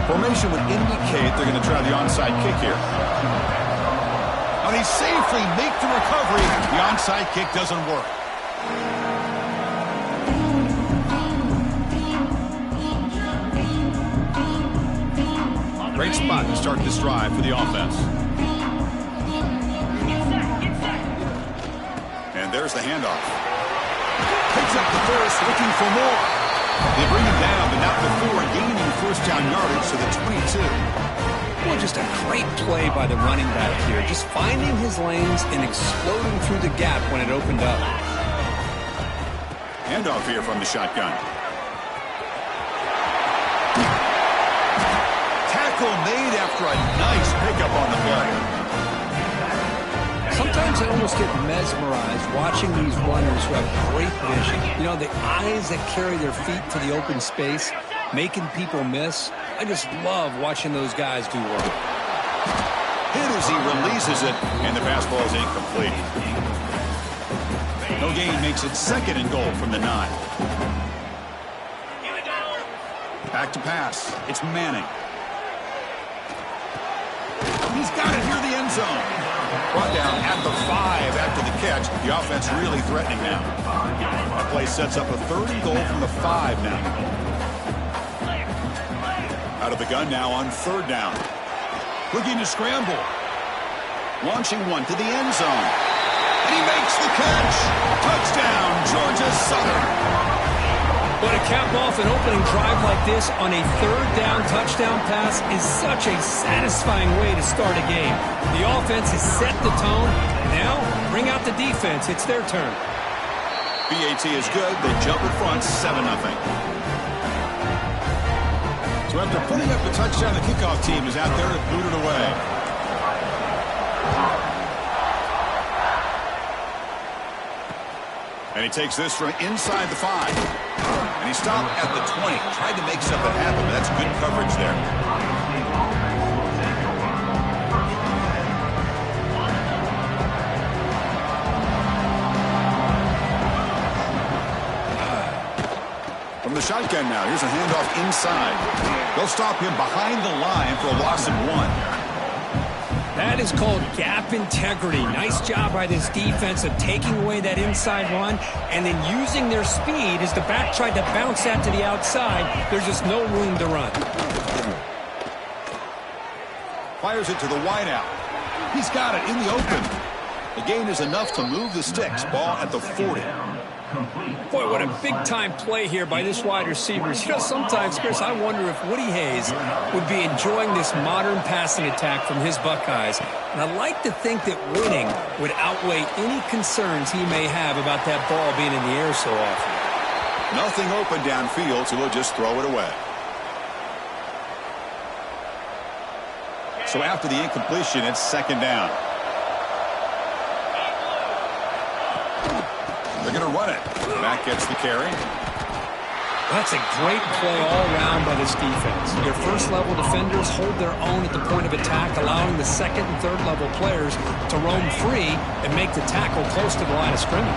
Formation would indicate they're going to try the onside kick here. And they safely make the recovery. The onside kick doesn't work. Great spot to start this drive for the offense. And there's the handoff. Picks up the first, looking for more. They bring him down, but not before gaining first down yardage to the 22. Well, just a great play by the running back here. Just finding his lanes and exploding through the gap when it opened up. Handoff here from the shotgun. Tackle made after a nice pickup on the play. Sometimes I almost get mesmerized watching these runners who have great vision. You know, the eyes that carry their feet to the open space, making people miss. I just love watching those guys do work. Hit as he releases it, and the pass ball is incomplete. No gain makes it 2nd and goal from the 9. Back to pass. It's Manning. He's got it near the end zone. Brought down at the 5 after the catch. The offense really threatening now. That play sets up a 3rd and goal from the 5 now. Out of the gun now on 3rd down. Looking to scramble. Launching one to the end zone. And he makes the catch. Touchdown, Georgia Southern. But to cap off an opening drive like this on a 3rd down touchdown pass is such a satisfying way to start a game. The offense has set the tone. Now, bring out the defense. It's their turn. BAT is good. They jump in front, 7-0. So after putting up the touchdown, the kickoff team is out there to boot it away. And he takes this from inside the 5. And he stopped at the 20. Tried to make something happen, but that's good coverage there. From the shotgun now, here's a handoff inside. They'll stop him behind the line for a loss of 1. That is called gap integrity. Nice job by this defense of taking away that inside run and then using their speed as the back tried to bounce that to the outside. There's just no room to run. Fires it to the wideout. He's got it in the open. The gain is enough to move the sticks. Ball at the 40. Boy, what a big-time play here by this wide receiver. You know, sometimes, Chris, I wonder if Woody Hayes would be enjoying this modern passing attack from his Buckeyes. And I like to think that winning would outweigh any concerns he may have about that ball being in the air so often. Nothing open downfield, so he'll just throw it away. So after the incompletion, it's 2nd down. They're going to run it. Back gets the carry. That's a great play all around by this defense. Your first-level defenders hold their own at the point of attack, allowing the 2nd and 3rd-level players to roam free and make the tackle close to the line of scrimmage.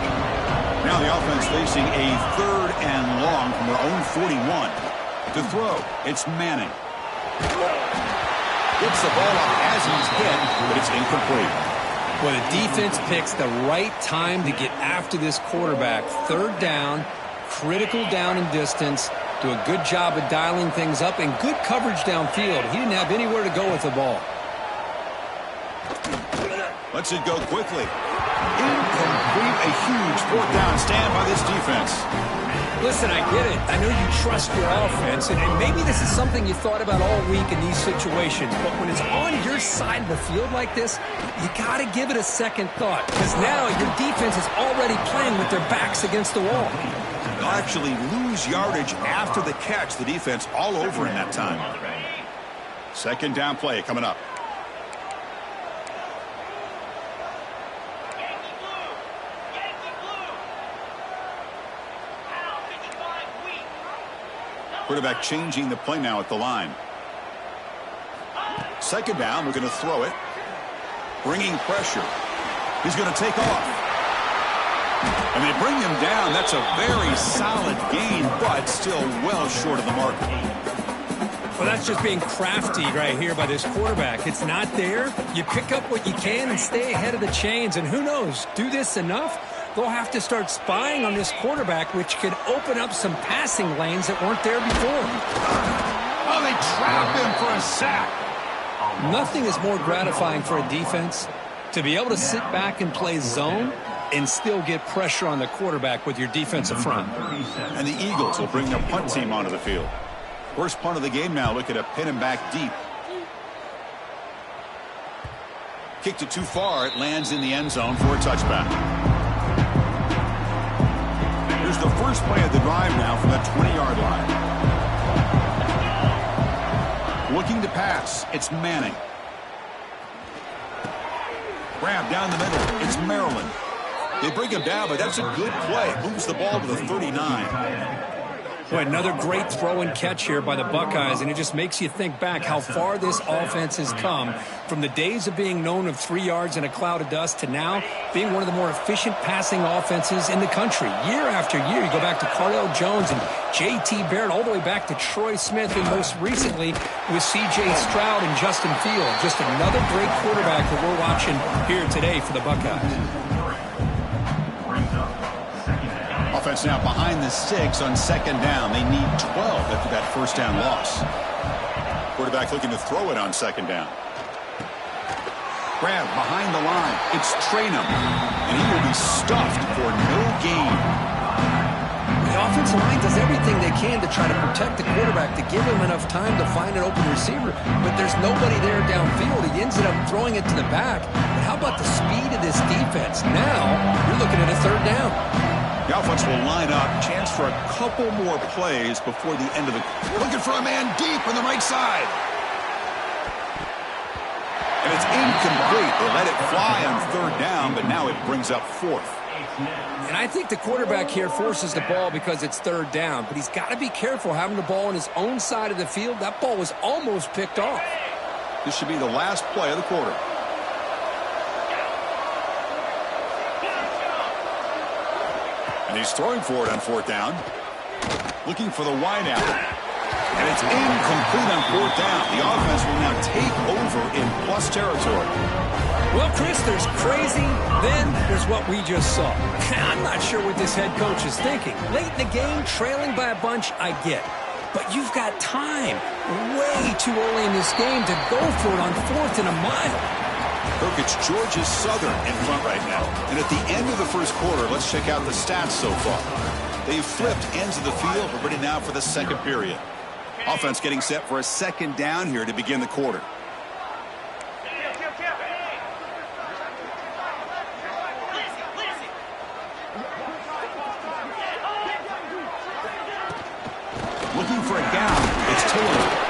Now the offense facing a 3rd and long from their own 41. To throw, it's Manning. Gets the ball up as he's hit, but it's incomplete. Well, the defense picks the right time to get after this quarterback. 3rd down, critical down and distance. Do a good job of dialing things up and good coverage downfield. He didn't have anywhere to go with the ball. Lets it go quickly. Incomplete. A huge 4th down stand by this defense. Listen, I get it. I know you trust your offense, and maybe this is something you thought about all week in these situations, but when it's on your side of the field like this, you got to give it a second thought, because now your defense is already playing with their backs against the wall. They'll actually lose yardage after the catch. The defense all over in that time. 2nd down play coming up. Quarterback changing the play now at the line. 2nd down, we're going to throw it. Bringing pressure. He's going to take off. And they bring him down. That's a very solid gain, but still well short of the mark. Well, that's just being crafty right here by this quarterback. It's not there. You pick up what you can and stay ahead of the chains. And who knows, do this enough, they'll have to start spying on this quarterback, which could open up some passing lanes that weren't there before. Oh, they trap him for a sack. Nothing is more gratifying for a defense to be able to sit back and play zone and still get pressure on the quarterback with your defensive front. And the Eagles will bring their punt team onto the field. First punt of the game now, looking to pin him back deep. Kicked it too far. It lands in the end zone for a touchback. Here's the first play of the drive now from the 20-yard line. Looking to pass. It's Manning. Grab down the middle. It's Maryland. They bring him down, but that's a good play. Moves the ball to the 39. Boy, another great throw and catch here by the Buckeyes, and it just makes you think back how far this offense has come from the days of being known of 3 yards in a cloud of dust to now being one of the more efficient passing offenses in the country. Year after year, you go back to Cardell Jones and J.T. Barrett, all the way back to Troy Smith, and most recently with C.J. Stroud and Justin Fields. Just another great quarterback that we're watching here today for the Buckeyes. Offense now behind the 6 on second down. They need 12 after that first down loss. Quarterback looking to throw it on second down. Grab behind the line. It's Traynham, and he will be stuffed for no gain. The offensive line does everything they can to try to protect the quarterback, to give him enough time to find an open receiver. But there's nobody there downfield. He ends up throwing it to the back. But how about the speed of this defense? Now you're looking at a third down. The offense will line up. Chance for a couple more plays before the end of the... Looking for a man deep on the right side. And it's incomplete. They let it fly on third down, but now it brings up fourth. And I think the quarterback here forces the ball because it's third down, but he's got to be careful having the ball on his own side of the field. That ball was almost picked off. This should be the last play of the quarter. And he's throwing for it on fourth down. Looking for the wideout. And it's incomplete on fourth down. The offense will now take over in plus territory. Well, Chris, there's crazy, then there's what we just saw. I'm not sure what this head coach is thinking. Late in the game, trailing by a bunch, I get. But you've got time, way too early in this game, to go for it on fourth and a mile. Look, it's Georgia Southern in front right now. And at the end of the first quarter, let's check out the stats so far. They've flipped ends of the field. We're ready now for the second period. Offense getting set for a second down here to begin the quarter. Looking for a down. It's Taylor.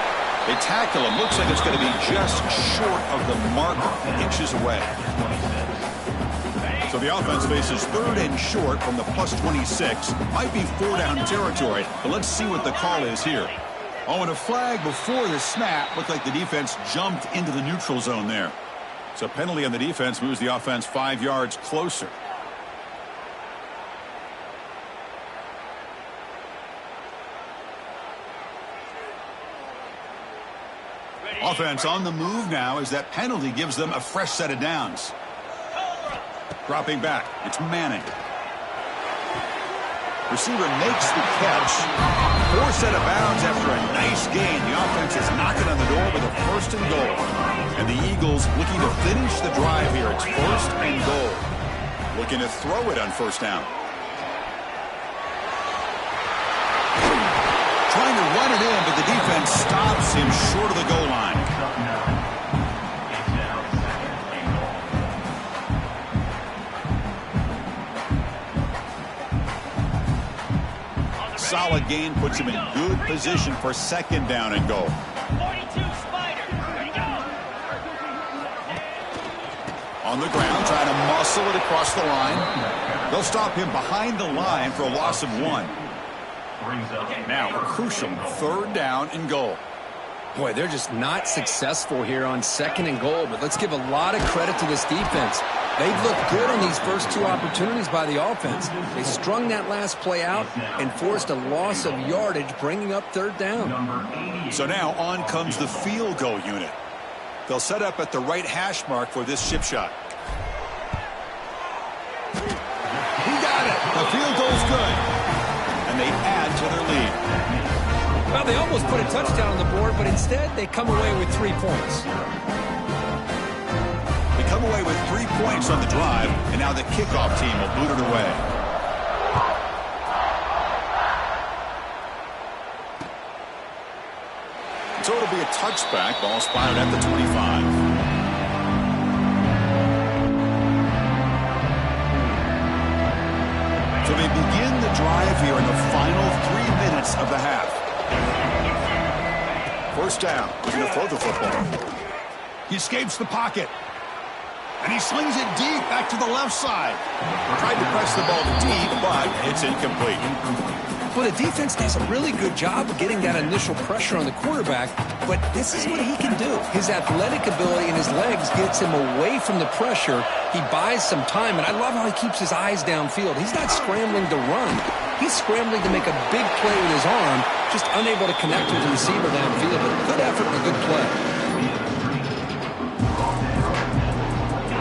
They tackle him. Looks like it's going to be just short of the marker, inches away. So the offense faces third and short from the plus 26. Might be four-down territory, but let's see what the call is here. Oh, and a flag before the snap. Looked like the defense jumped into the neutral zone there. So penalty on the defense moves the offense 5 yards closer. Offense on the move now as that penalty gives them a fresh set of downs. Dropping back, it's Manning. Receiver makes the catch. Forced out of bounds after a nice gain. The offense is knocking on the door with a first and goal. And the Eagles looking to finish the drive here. It's first and goal. Looking to throw it on first down. Trying to run it in, but the defense stops him short of the goal line. Solid gain puts him in good position for second down and goal. 42 Spider. Ready, go. On the ground, trying to muscle it across the line. They'll stop him behind the line for a loss of 1. Now a crucial third down and goal. Boy, they're just not successful here on second and goal, but let's give a lot of credit to this defense. They've looked good on these first two opportunities by the offense. They strung that last play out and forced a loss of yardage, bringing up third down. So now on comes the field goal unit. They'll set up at the right hash mark for this chip shot. He got it. The field goal's good. And they add to their lead. Well, they almost put a touchdown on the board, but instead they come away with 3 points. They come away with 3 points on the drive, and now the kickoff team will boot it away. So it'll be a touchback. Ball spotted at the 25. So they begin the drive here in the final 3 minutes of the half. First down. He's going to throw the football. He escapes the pocket. And he slings it deep back to the left side. Tried to press the ball deep, but it's incomplete. Well, the defense does a really good job of getting that initial pressure on the quarterback, but this is what he can do. His athletic ability and his legs gets him away from the pressure. He buys some time, and I love how he keeps his eyes downfield. He's not scrambling to run. He's scrambling to make a big play with his arm, just unable to connect with the receiver downfield, but good effort and a good play.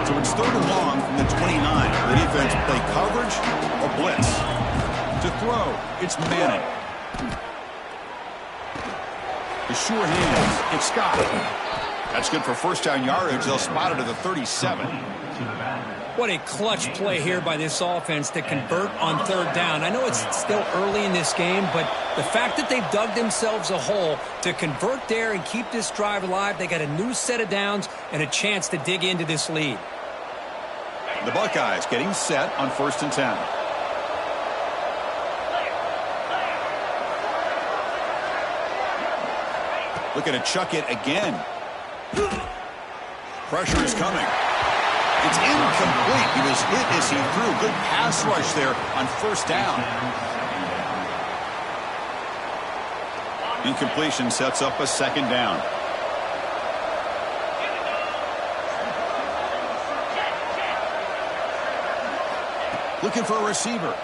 So it's third and long from the 29. The defense play coverage or blitz. To throw, it's Manning. The sure hands, it's Scott. That's good for first down yardage. They'll spot it at the 37. What a clutch play here by this offense to convert on third down. I know it's still early in this game, but the fact that they've dug themselves a hole to convert there and keep this drive alive, they got a new set of downs and a chance to dig into this lead. The Buckeyes getting set on first and 10. Looking to chuck it again. Pressure is coming. It's incomplete. He was hit as he threw. Good pass rush there on first down. Incompletion sets up a second down. Looking for a receiver.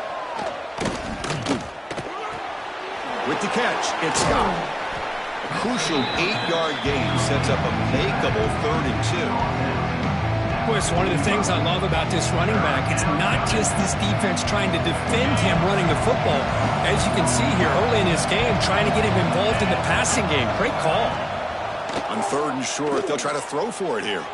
With the catch, it's Scott. A crucial 8-yard gain sets up a makeable 3rd and 2. Boy, it's one of the things I love about this running back. It's not just this defense trying to defend him running the football. As you can see here early in this game, trying to get him involved in the passing game. Great call. On 3rd and short, they'll try to throw for it here.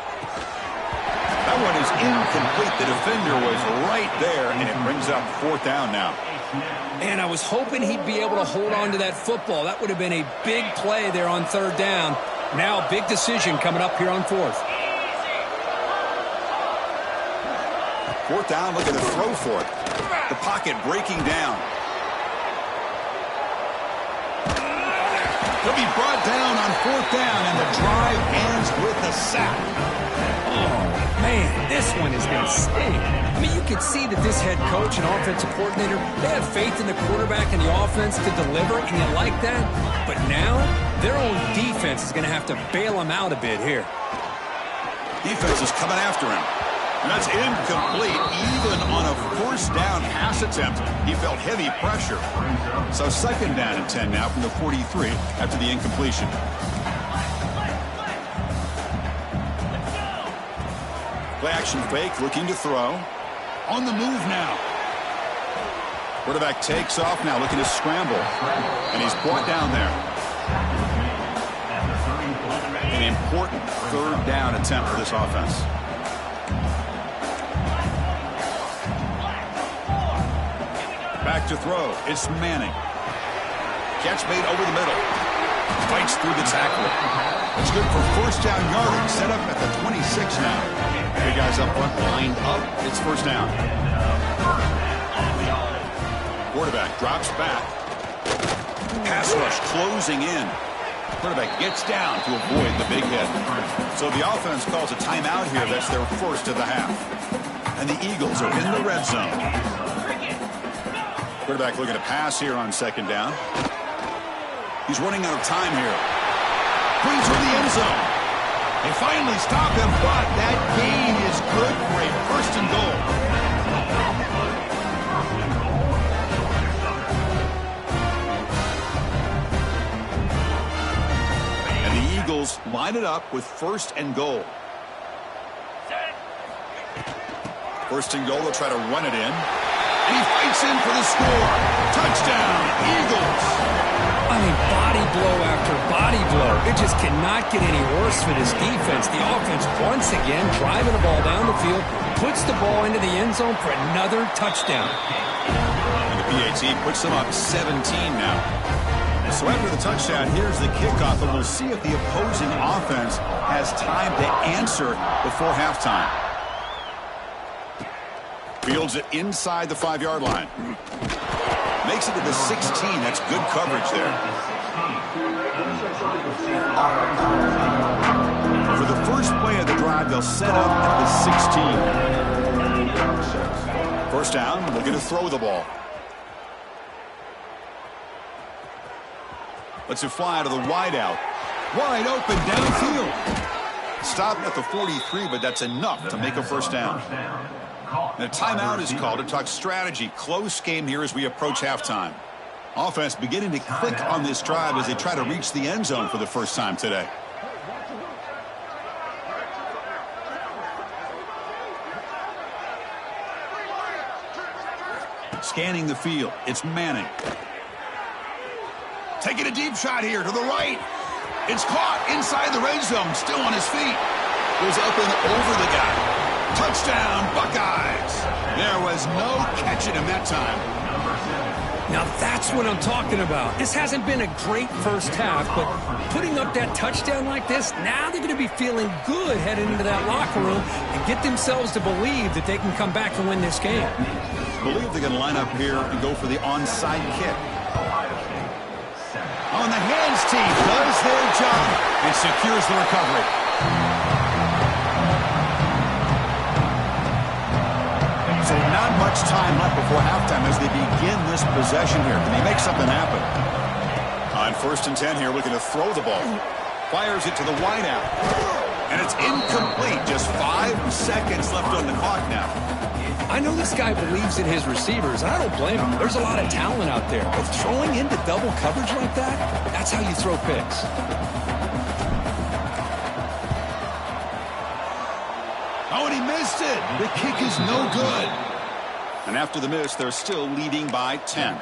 That one is incomplete. The defender was right there, and it brings up 4th down now. And I was hoping he'd be able to hold on to that football. That would have been a big play there on 3rd down. Now a big decision coming up here on 4th. 4th down, looking to throw for it. The pocket breaking down. He'll be brought down on 4th down, and the drive ends with a sack. Oh, man, this one is going to sting. I mean, you can see that this head coach and offensive coordinator, they have faith in the quarterback and the offense to deliver, and you like that. But now, their own defense is going to have to bail them out a bit here. Defense is coming after him. And that's incomplete, even on a first down pass attempt. He felt heavy pressure. So 2nd down and 10 now from the 43 after the incompletion. Play action fake, looking to throw. On the move now. Quarterback takes off now, looking to scramble. And he's brought down there. An important 3rd down attempt for this offense. Back to throw. It's Manning. Catch made over the middle. Fights through the tackle. It's good for first down yardage. Set up at the 26 now. Three guys up front, lined up. It's first down. Quarterback drops back. Pass rush closing in. Quarterback gets down to avoid the big hit. So the offense calls a timeout here. That's their first of the half. And the Eagles are in the red zone. Quarterback looking to pass here on 2nd down. He's running out of time here. Brings her the end zone. They finally stop him, but that gain is good for a first and goal. And the Eagles line it up with first and goal. First and goal, they'll try to run it in. And he fights in for the score. Touchdown, Eagles. I mean, body blow after body blow. It just cannot get any worse for this defense. The offense, once again, driving the ball down the field, puts the ball into the end zone for another touchdown. And the PAT puts them up 17 now. So after the touchdown, here's the kickoff, and we'll see if the opposing offense has time to answer before halftime. Fields it inside the 5-yard line. Makes it to the 16. That's good coverage there. For the first play of the drive, they'll set up at the 16. First down, we're going to throw the ball. Lets it fly out of the wideout. Wide open downfield. Stop at the 43, but that's enough to make a first down. And a timeout is called to talk strategy. Close game here as we approach halftime. Offense beginning to click on this drive as they try to reach the end zone for the first time today. Scanning the field. It's Manning. Taking a deep shot here to the right. It's caught inside the red zone. Still on his feet. Goes up and over the guy. Touchdown, Buckeyes. There was no catching him that time. Now that's what I'm talking about. This hasn't been a great first half, but putting up that touchdown like this, now they're going to be feeling good heading into that locker room and get themselves to believe that they can come back and win this game. Believe they're going to line up here and go for the onside kick. On the hands team does their job and secures the recovery. So not much time left before halftime as they begin this possession here. Can they make something happen? On first and 10 here, looking to throw the ball. Fires it to the wideout. And it's incomplete. Just 5 seconds left on the clock now. I know this guy believes in his receivers, and I don't blame him. There's a lot of talent out there. But throwing into double coverage like that, that's how you throw picks. Oh, and he missed it. The kick is no good. And after the miss, they're still leading by 10.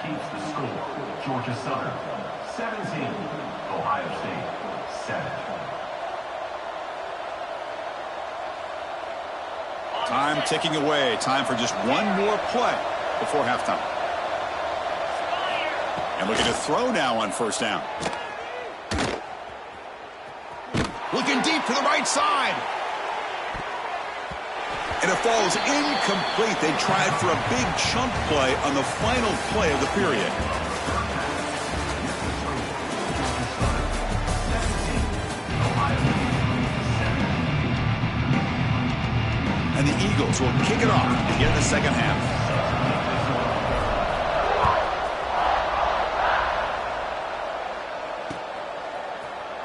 Georgia Southern, 17. Ohio State, 7. Time ticking away. Time for just one more play before halftime. And looking to throw now on first down. Looking deep to the right side. And it falls incomplete. They tried for a big chunk play on the final play of the period. And the Eagles will kick it off to begin the second half.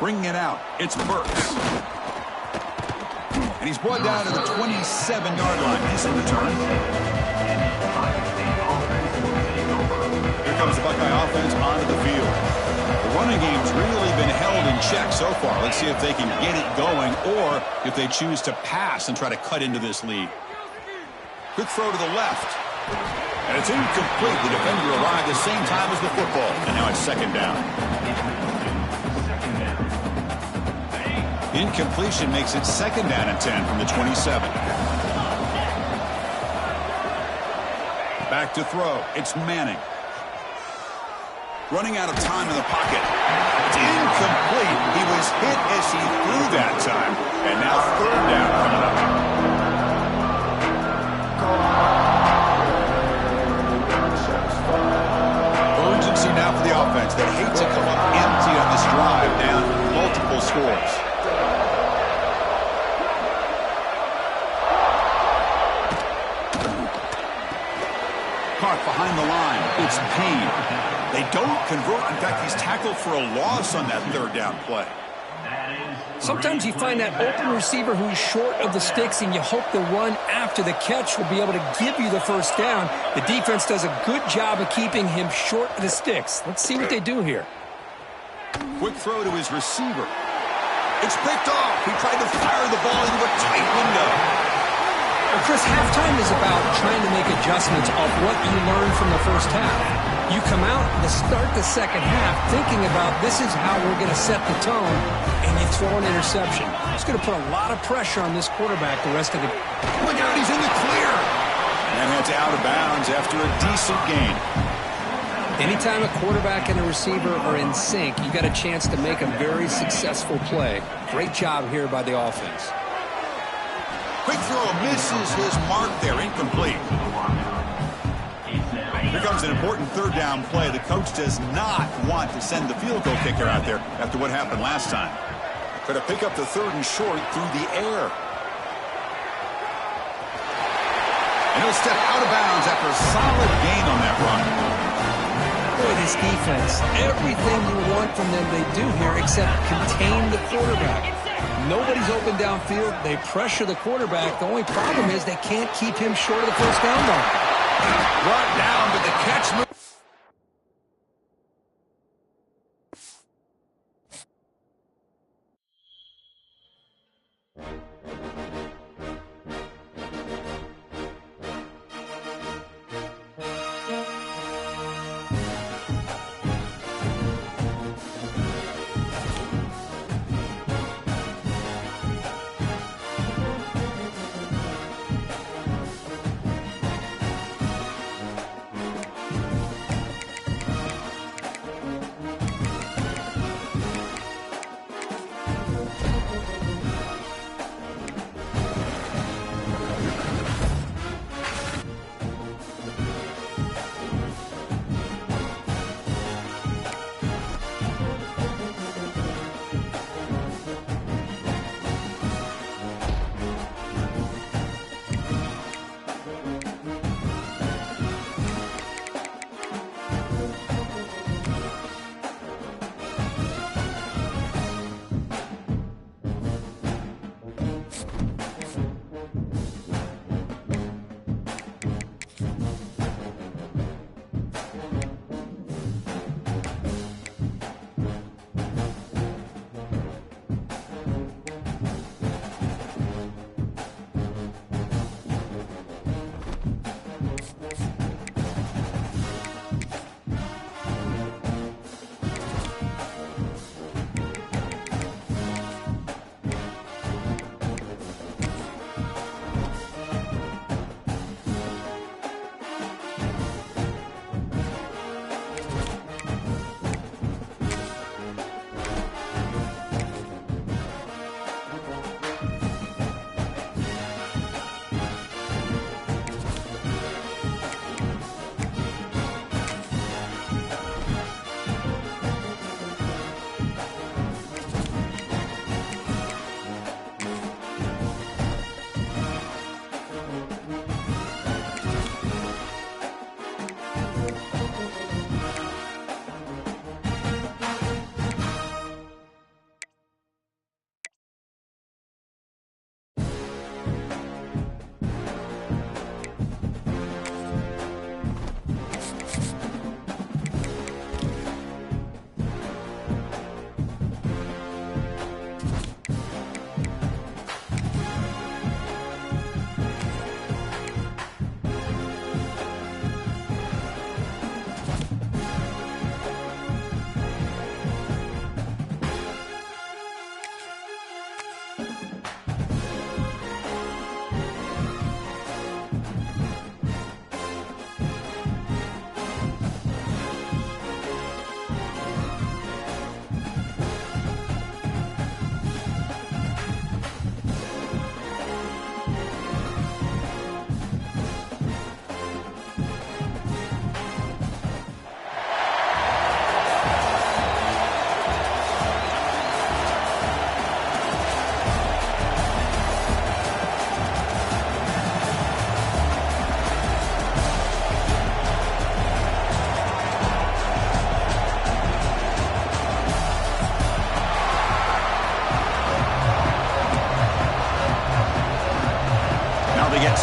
Bringing it out, it's Burks. And he's brought down to the 27-yard line. Decent return. Here comes the Buckeye offense onto the field. The running game's really been held in check so far. Let's see if they can get it going or if they choose to pass and try to cut into this lead. Good throw to the left. And it's incomplete. The defender arrived the same time as the football. And now it's second down. Incompletion makes it second down and 10 from the 27. Back to throw. It's Manning. Running out of time in the pocket. It's incomplete. He was hit as he threw that time. And now third down coming up. Urgency now for the offense. They hate to come up empty on this drive, down multiple scores. Caught behind the line. It's Payne. They don't convert. In fact, he's tackled for a loss on that third down play. Sometimes you find that open receiver who's short of the sticks, and you hope the run after the catch will be able to give you the first down. The defense does a good job of keeping him short of the sticks. Let's see what they do here. Quick throw to his receiver. It's picked off. He tried to fire the ball into a tight window. Well, Chris, halftime is about trying to make adjustments off what you learned from the first half. You come out to start the second half thinking about this is how we're going to set the tone, and you throw an interception. It's going to put a lot of pressure on this quarterback the rest of the game. Look out, he's in the clear. And heads out of bounds after a decent gain. Anytime a quarterback and a receiver are in sync, you got a chance to make a very successful play. Great job here by the offense. Quick throw misses his mark there, incomplete. Here comes an important third down play. The coach does not want to send the field goal kicker out there after what happened last time. Could have picked up the third and short through the air. And he'll step out of bounds after a solid gain on that run. Boy, this defense, everything you want from them they do here except contain the quarterback. Nobody's open downfield. They pressure the quarterback. The only problem is they can't keep him short of the first down mark. Brought down, but the catch move.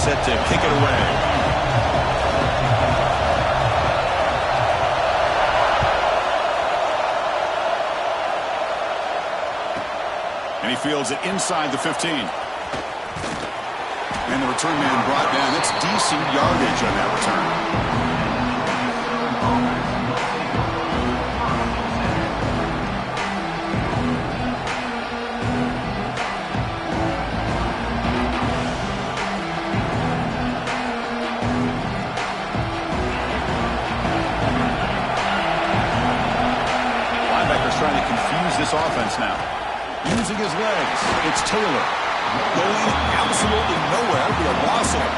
set to kick it away. And he fields it inside the 15. And the return man brought down. That's decent yardage on that return. Linebacker's trying to confuse this offense now. Using his legs. It's Taylor. Going absolutely nowhere. Be a loss of it.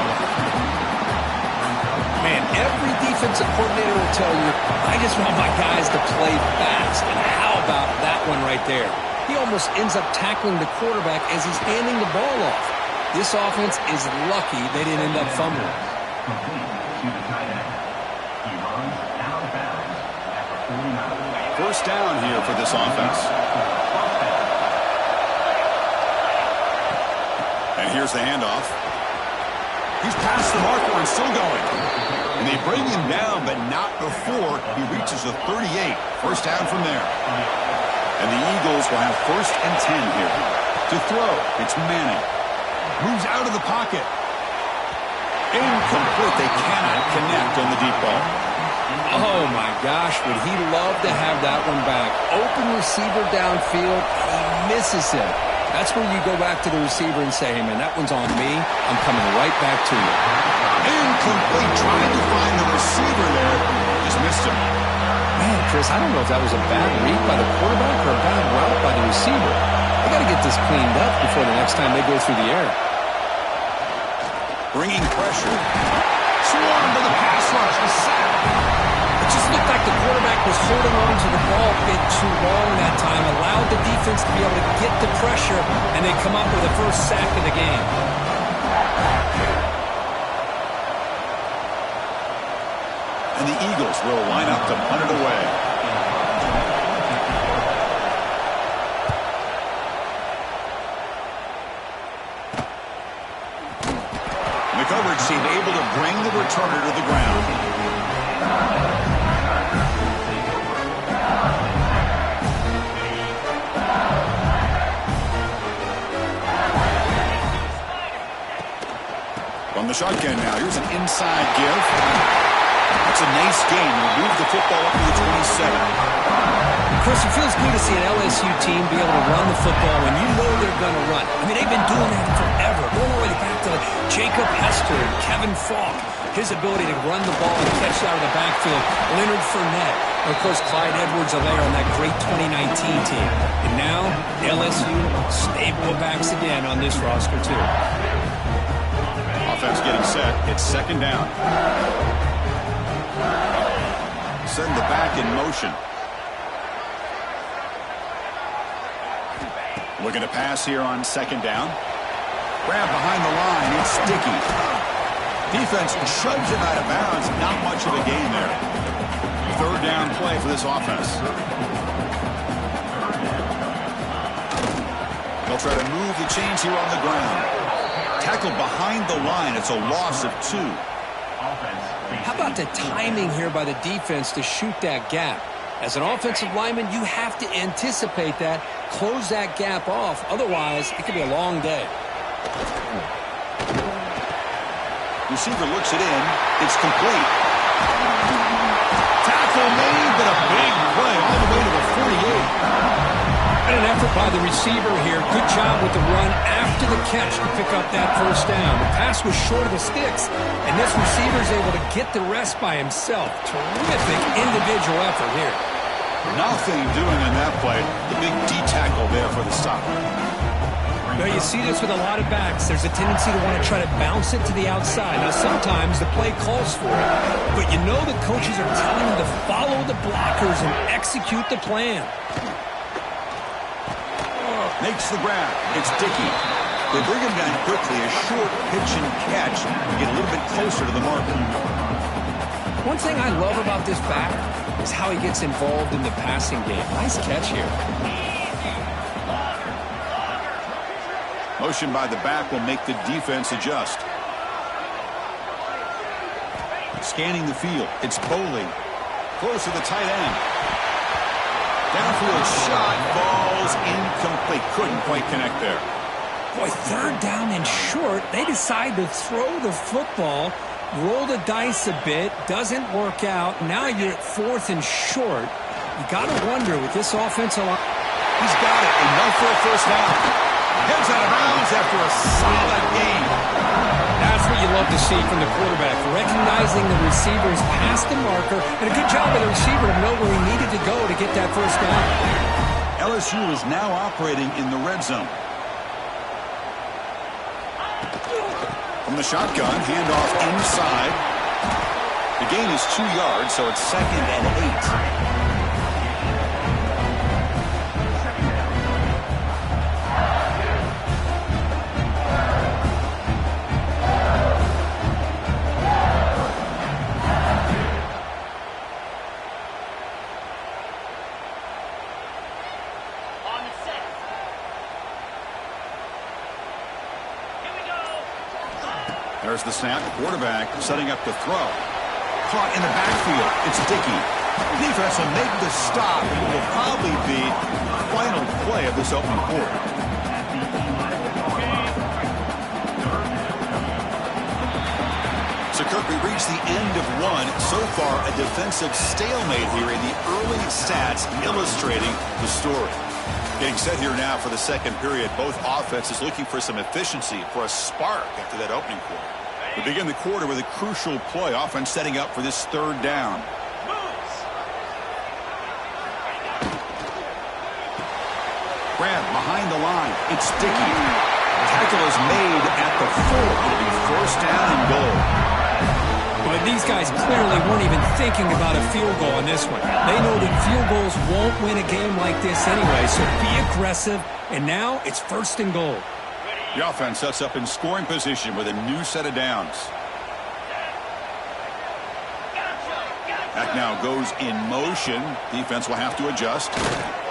Man, every defensive coordinator will tell you, I just want my guys to play fast. And how about that one right there? He almost ends up tackling the quarterback as he's handing the ball off. This offense is lucky they didn't end up fumbling. First down here for this offense. And here's the handoff. He's past the marker and still going. And they bring him down, but not before he reaches the 38. First down from there. And the Eagles will have 1st and 10 here. To throw, it's Manning. Moves out of the pocket. Incomplete. They cannot connect on the deep ball. Oh, my gosh, would he love to have that one back. Open receiver downfield, he misses him. That's where you go back to the receiver and say, hey, man, that one's on me. I'm coming right back to you. Incomplete. Trying to find the receiver there. Just missed him. Man, Chris, I don't know if that was a bad read by the quarterback or a bad route by the receiver. They got to get this cleaned up before the next time they go through the air. Bringing pressure. Swarm to the pass rush. The sack. It just looked like the quarterback was holding on to the ball a bit too long that time, allowed the defense to be able to get the pressure, and they come up with the first sack of the game. And the Eagles will line up to punt it away. And the coverage seemed able to bring the returner to the ground. From the shotgun now, here's an inside give. That's a nice gain. We'll move the football up to the 27. Chris, it feels good to see an LSU team be able to run the football when you know they're going to run. I mean, they've been doing that forever. Going all the way back to Jacob Hester and Kevin Falk. His ability to run the ball and catch out of the backfield. Leonard Fournette. And, of course, Clyde Edwards-Helaire on that great 2019 team. And now, LSU stable of backs again on this roster, too. Offense getting set. It's 2nd down. Send the back in motion. Looking to pass here on 2nd down. Grab behind the line. It's sticky. Defense shoves him out of bounds. Not much of a gain there. 3rd down play for this offense. They'll try to move the chains here on the ground. Tackled behind the line. It's a loss of 2. How about the timing here by the defense to shoot that gap? As an offensive lineman, you have to anticipate that, close that gap off. Otherwise, it could be a long day. Receiver looks it in. It's complete. Tackle made, but a big play all the way to the 48. And an effort by the receiver here. Good job with the run after the catch to pick up that first down. The pass was short of the sticks, and this receiver is able to get the rest by himself. Terrific individual effort here. Nothing doing in that play. The big D tackle there for the stop. Now, you see this with a lot of backs. There's a tendency to want to try to bounce it to the outside. Now, sometimes the play calls for it, but you know the coaches are telling them to follow the blockers and execute the plan. Makes the grab. It's Dickey. They bring him down quickly. A short pitch and catch to get a little bit closer to the marker. One thing I love about this back is how he gets involved in the passing game. Nice catch here. Motion by the back will make the defense adjust. Scanning the field. It's Boley. Close to the tight end. Downfield shot falls incomplete. Couldn't quite connect there. Boy, third down and short. They decide to throw the football, roll the dice a bit, doesn't work out. Now you're at fourth and short. You got to wonder with this offensive line. He's got it. Enough for a first down. Heads out of bounds after a solid game. That's what you love to see from the quarterback, recognizing the receiver's past the marker, and a good job by the receiver to know where he needed to go to get that first down. LSU is now operating in the red zone. From the shotgun, handoff inside. The gain is 2 yards, so it's 2nd and 8. There's the snap. Quarterback setting up the throw. Caught in the backfield. It's Dickey. Defense will make the stop. It will probably be the final play of this opening quarter. So, Kirk, we reached the end of one. So far, a defensive stalemate here in the early stats illustrating the story. Getting set here now for the second period. Both offenses looking for some efficiency, for a spark after that opening quarter. We begin the quarter with a crucial play. Offense setting up for this third down. Grab behind the line. It's Dickey. Tackle is made at the 4. It'll be first down and goal. But these guys clearly weren't even thinking about a field goal on this one. They know that field goals won't win a game like this anyway, so be aggressive. And now it's first and goal. The offense sets up in scoring position with a new set of downs. That now goes in motion. Defense will have to adjust.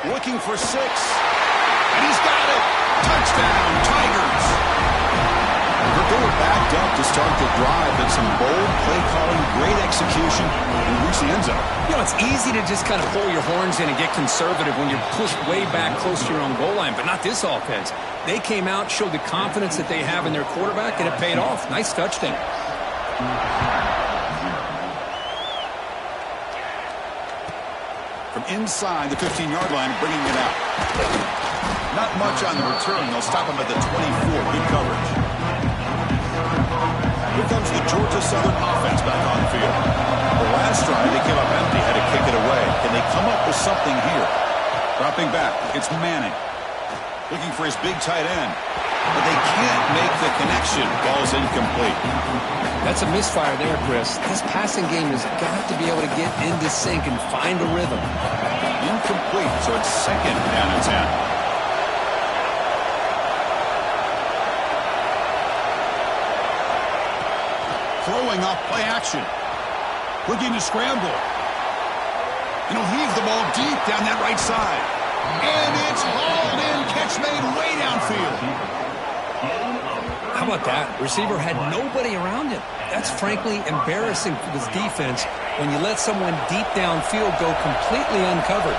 Looking for 6. And he's got it. Touchdown, Tigers. They were backed up to start the drive, but some bold play calling, great execution, and reach the end zone. You know, it's easy to just kind of pull your horns in and get conservative when you're pushed way back close to your own goal line, but not this offense. They came out, showed the confidence that they have in their quarterback, and it paid off. Nice touchdown. From inside the 15-yard line, bringing it out. Not much on the return. They'll stop him at the 24. Good coverage. Here comes the Georgia Southern offense back on the field. The last drive, they came up empty, had to kick it away. Can they come up with something here? Dropping back, it's Manning. Looking for his big tight end. But they can't make the connection. Ball's incomplete. That's a misfire there, Chris. This passing game has got to be able to get into sync and find a rhythm. Incomplete, so it's 2nd down and 10. Throwing off play action. Looking to scramble. And he'll heave the ball deep down that right side. And it's hauled in. Catch made way downfield. How about that? Receiver had nobody around him. That's frankly embarrassing for this defense when you let someone deep downfield go completely uncovered.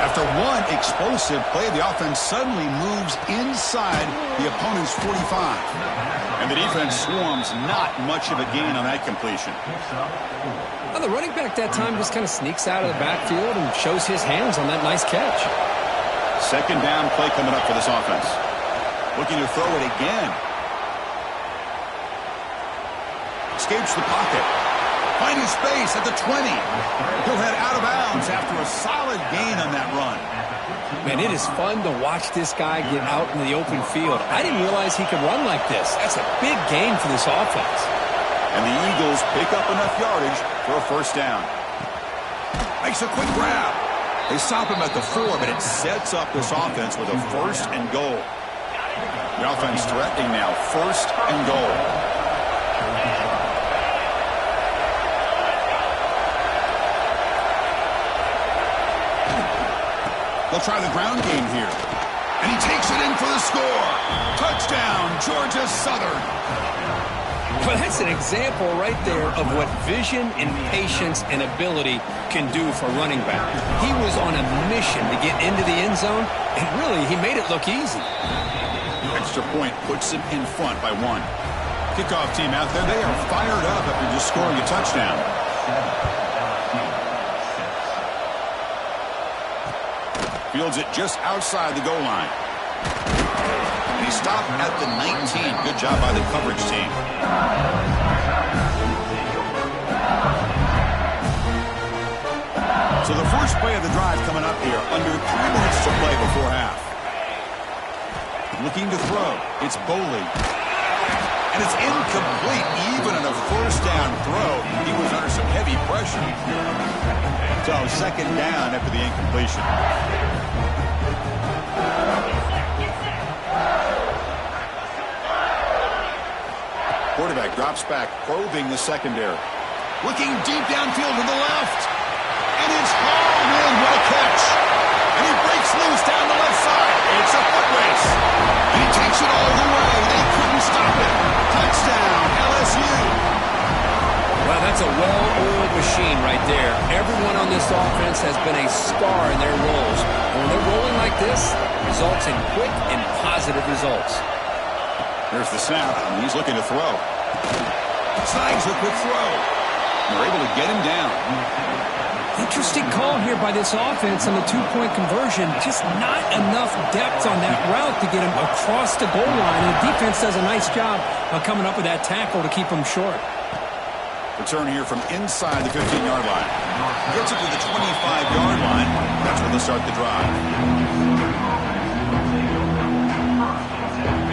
After one explosive play, the offense suddenly moves inside the opponent's 45. And the defense swarms, not much of a gain on that completion. Well, the running back that time just kind of sneaks out of the backfield and shows his hands on that nice catch. Second down play coming up for this offense. Looking to throw it again. Escapes the pocket. Finding space at the 20. He'll head out of bounds after a solid gain on that run. Man, it is fun to watch this guy get out in the open field. I didn't realize he could run like this. That's a big gain for this offense. And the Eagles pick up enough yardage for a first down. Makes a quick grab. They stop him at the 4, but it sets up this offense with a first and goal. The offense threatening now, first and goal. They'll try the ground game here. And he takes it in for the score. Touchdown, Georgia Southern. Well, that's an example right there of what vision and patience and ability can do for running back. He was on a mission to get into the end zone, and really, he made it look easy. Extra point puts him in front by 1. Kickoff team out there, they are fired up after just scoring a touchdown. Fields it just outside the goal line. And he stopped at the 19. Good job by the coverage team. So the first play of the drive coming up here. Under 3 minutes to play before half. Looking to throw. It's Boley. And it's incomplete. Even on a first down throw, he was under some heavy pressure. So second down after the incompletion. Quarterback drops back, probing the secondary. Looking deep downfield to the left. And it's hauled in. What a catch. And he breaks loose down the left side. It's a foot race. And he takes it all the way. They couldn't stop it. Touchdown, LSU. Well, that's a well-oiled machine right there. Everyone on this offense has been a star in their roles. And when they're rolling like this, results in quick and positive results. There's the snap, and he's looking to throw. Snags a quick throw. They're able to get him down. Interesting call here by this offense on the two-point conversion. Just not enough depth on that route to get him across the goal line. And the defense does a nice job of coming up with that tackle to keep him short. Return here from inside the 15-yard line. Gets it to the 25-yard line. That's where they'll start the drive.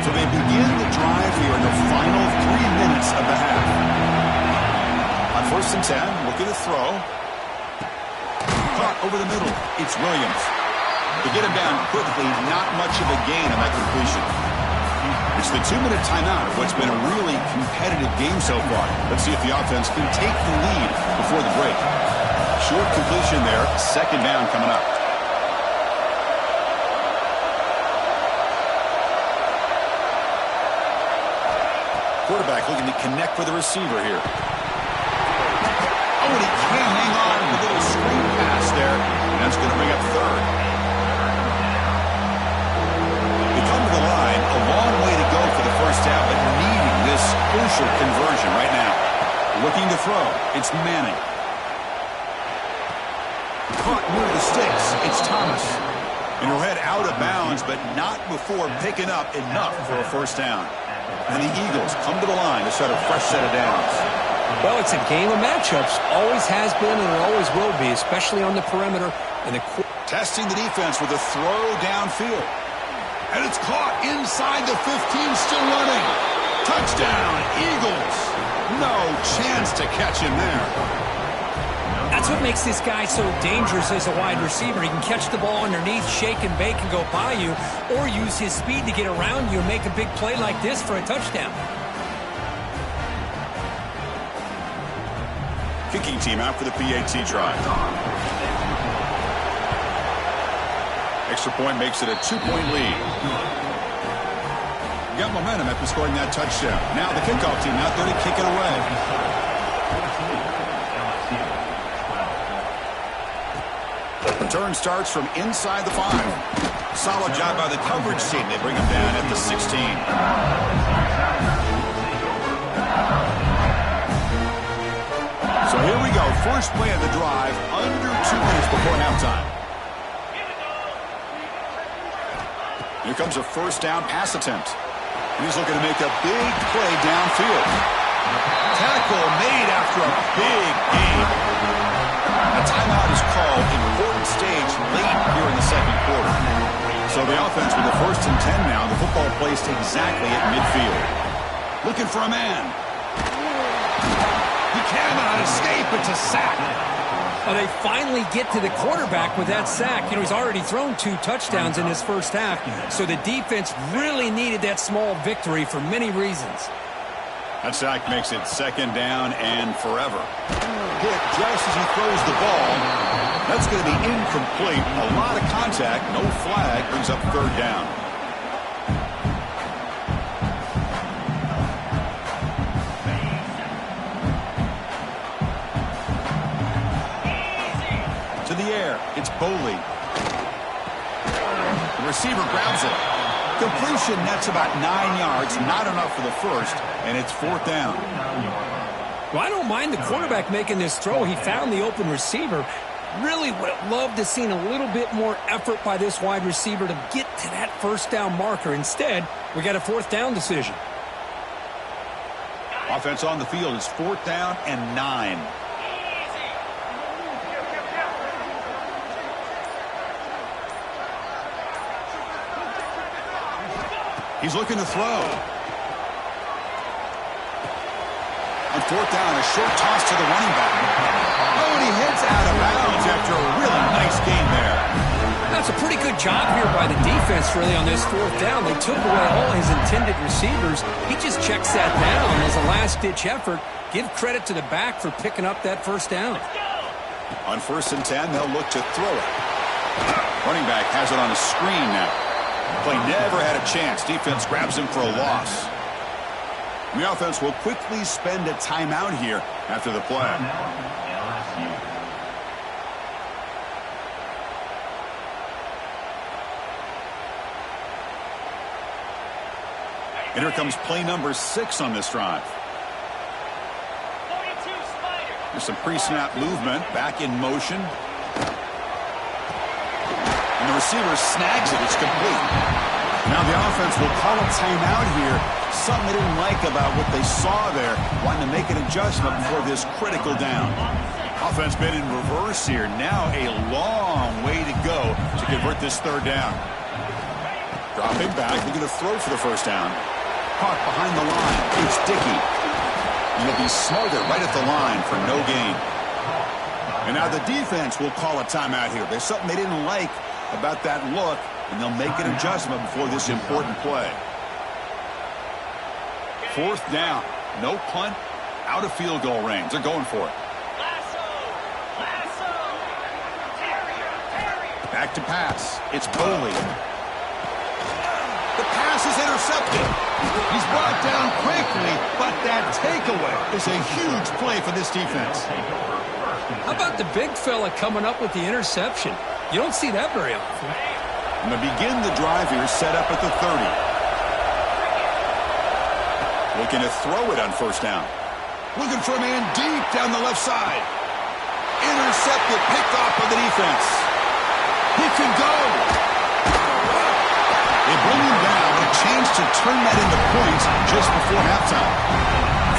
So they begin the drive here in the final 3 minutes of the half. On 1st and 10, looking to throw. Caught over the middle. It's Williams. To get him down quickly, not much of a gain on that completion. It's the 2-minute timeout of what's been a really competitive game so far. Let's see if the offense can take the lead before the break. Short completion there. Second down coming up. Quarterback looking to connect with the receiver here. Oh, and he can't hang on with a little screen pass there. And that's going to bring up third. They come to the line. A long way to go for the first down, but needing this crucial conversion right now. Looking to throw. It's Manning. Caught near the sticks. It's Thomas. And he'll head out of bounds, but not before picking up enough for a first down. And the Eagles come to the line to start a fresh set of downs. Well, it's a game of matchups. Always has been and it always will be, especially on the perimeter. And testing the defense with a throw downfield. And it's caught inside the 15, still running. Touchdown, Eagles. No chance to catch him there. That's what makes this guy so dangerous as a wide receiver. He can catch the ball underneath, shake and bake and go by you, or use his speed to get around you and make a big play like this for a touchdown. Kicking team out for the PAT try. Extra point makes it a 2-point lead. Got momentum after scoring that touchdown. Now the kickoff team out there to kick it away. Return starts from inside the 5. Solid job by the coverage team. They bring him down at the 16. So here we go. First play of the drive. Under 2 minutes before halftime. Here comes a first down pass attempt. And he's looking to make a big play downfield. Tackle made after a big gain. A timeout is called, important stage late here in the second quarter. So the offense with the 1st and 10 now, the football placed exactly at midfield. Looking for a man. He cannot escape, it's a sack. Well, they finally get to the quarterback with that sack. You know, he's already thrown 2 touchdowns in his first half, so the defense really needed that small victory for many reasons. That sack makes it second down and forever. Hit just as he throws the ball. That's going to be incomplete. A lot of contact, no flag, brings up third down. receiver grabs it. Completion nets about 9 yards, not enough for the first, and it's 4th down. Well, I don't mind the quarterback making this throw. He found the open receiver. Really would have loved to seen a little bit more effort by this wide receiver to get to that first down marker. Instead, we got a 4th down decision. Offense on the field is 4th down and 9. He's looking to throw. On 4th down, a short toss to the running back. Oh, and he hits out of bounds after a really nice gain there. That's a pretty good job here by the defense, really, on this 4th down. They took away all his intended receivers. He just checks that down as a last-ditch effort. Give credit to the back for picking up that first down. On 1st and 10, they'll look to throw it. Running back has it on a screen now. Play never had a chance. Defense grabs him for a loss. The offense will quickly spend a timeout here after the play. And here comes play number 6 on this drive. There's some pre-snap movement, back in motion. And the receiver snags it. It's complete. Now the offense will call a timeout here. Something they didn't like about what they saw there. Wanting to make an adjustment before this critical down. Offense been in reverse here. Now a long way to go to convert this 3rd down. Dropping back. They're going to throw for the first down. Caught behind the line. It's Dickey. And he'll be smothered right at the line for no gain. And now the defense will call a timeout here. There's something they didn't like about that look, and they'll make an adjustment before this important play. 4th down. No punt. Out of field goal range. They're going for it. Back to pass. It's Boley. The pass is intercepted. He's brought down quickly, but that takeaway is a huge play for this defense. How about the big fella coming up with the interception? You don't see that very often. And to begin the drive here, set up at the 30. Looking to throw it on 1st down. Looking for a man deep down the left side. Intercepted, picked off by the defense. He can go. They bring him down. A chance to turn that into points just before halftime.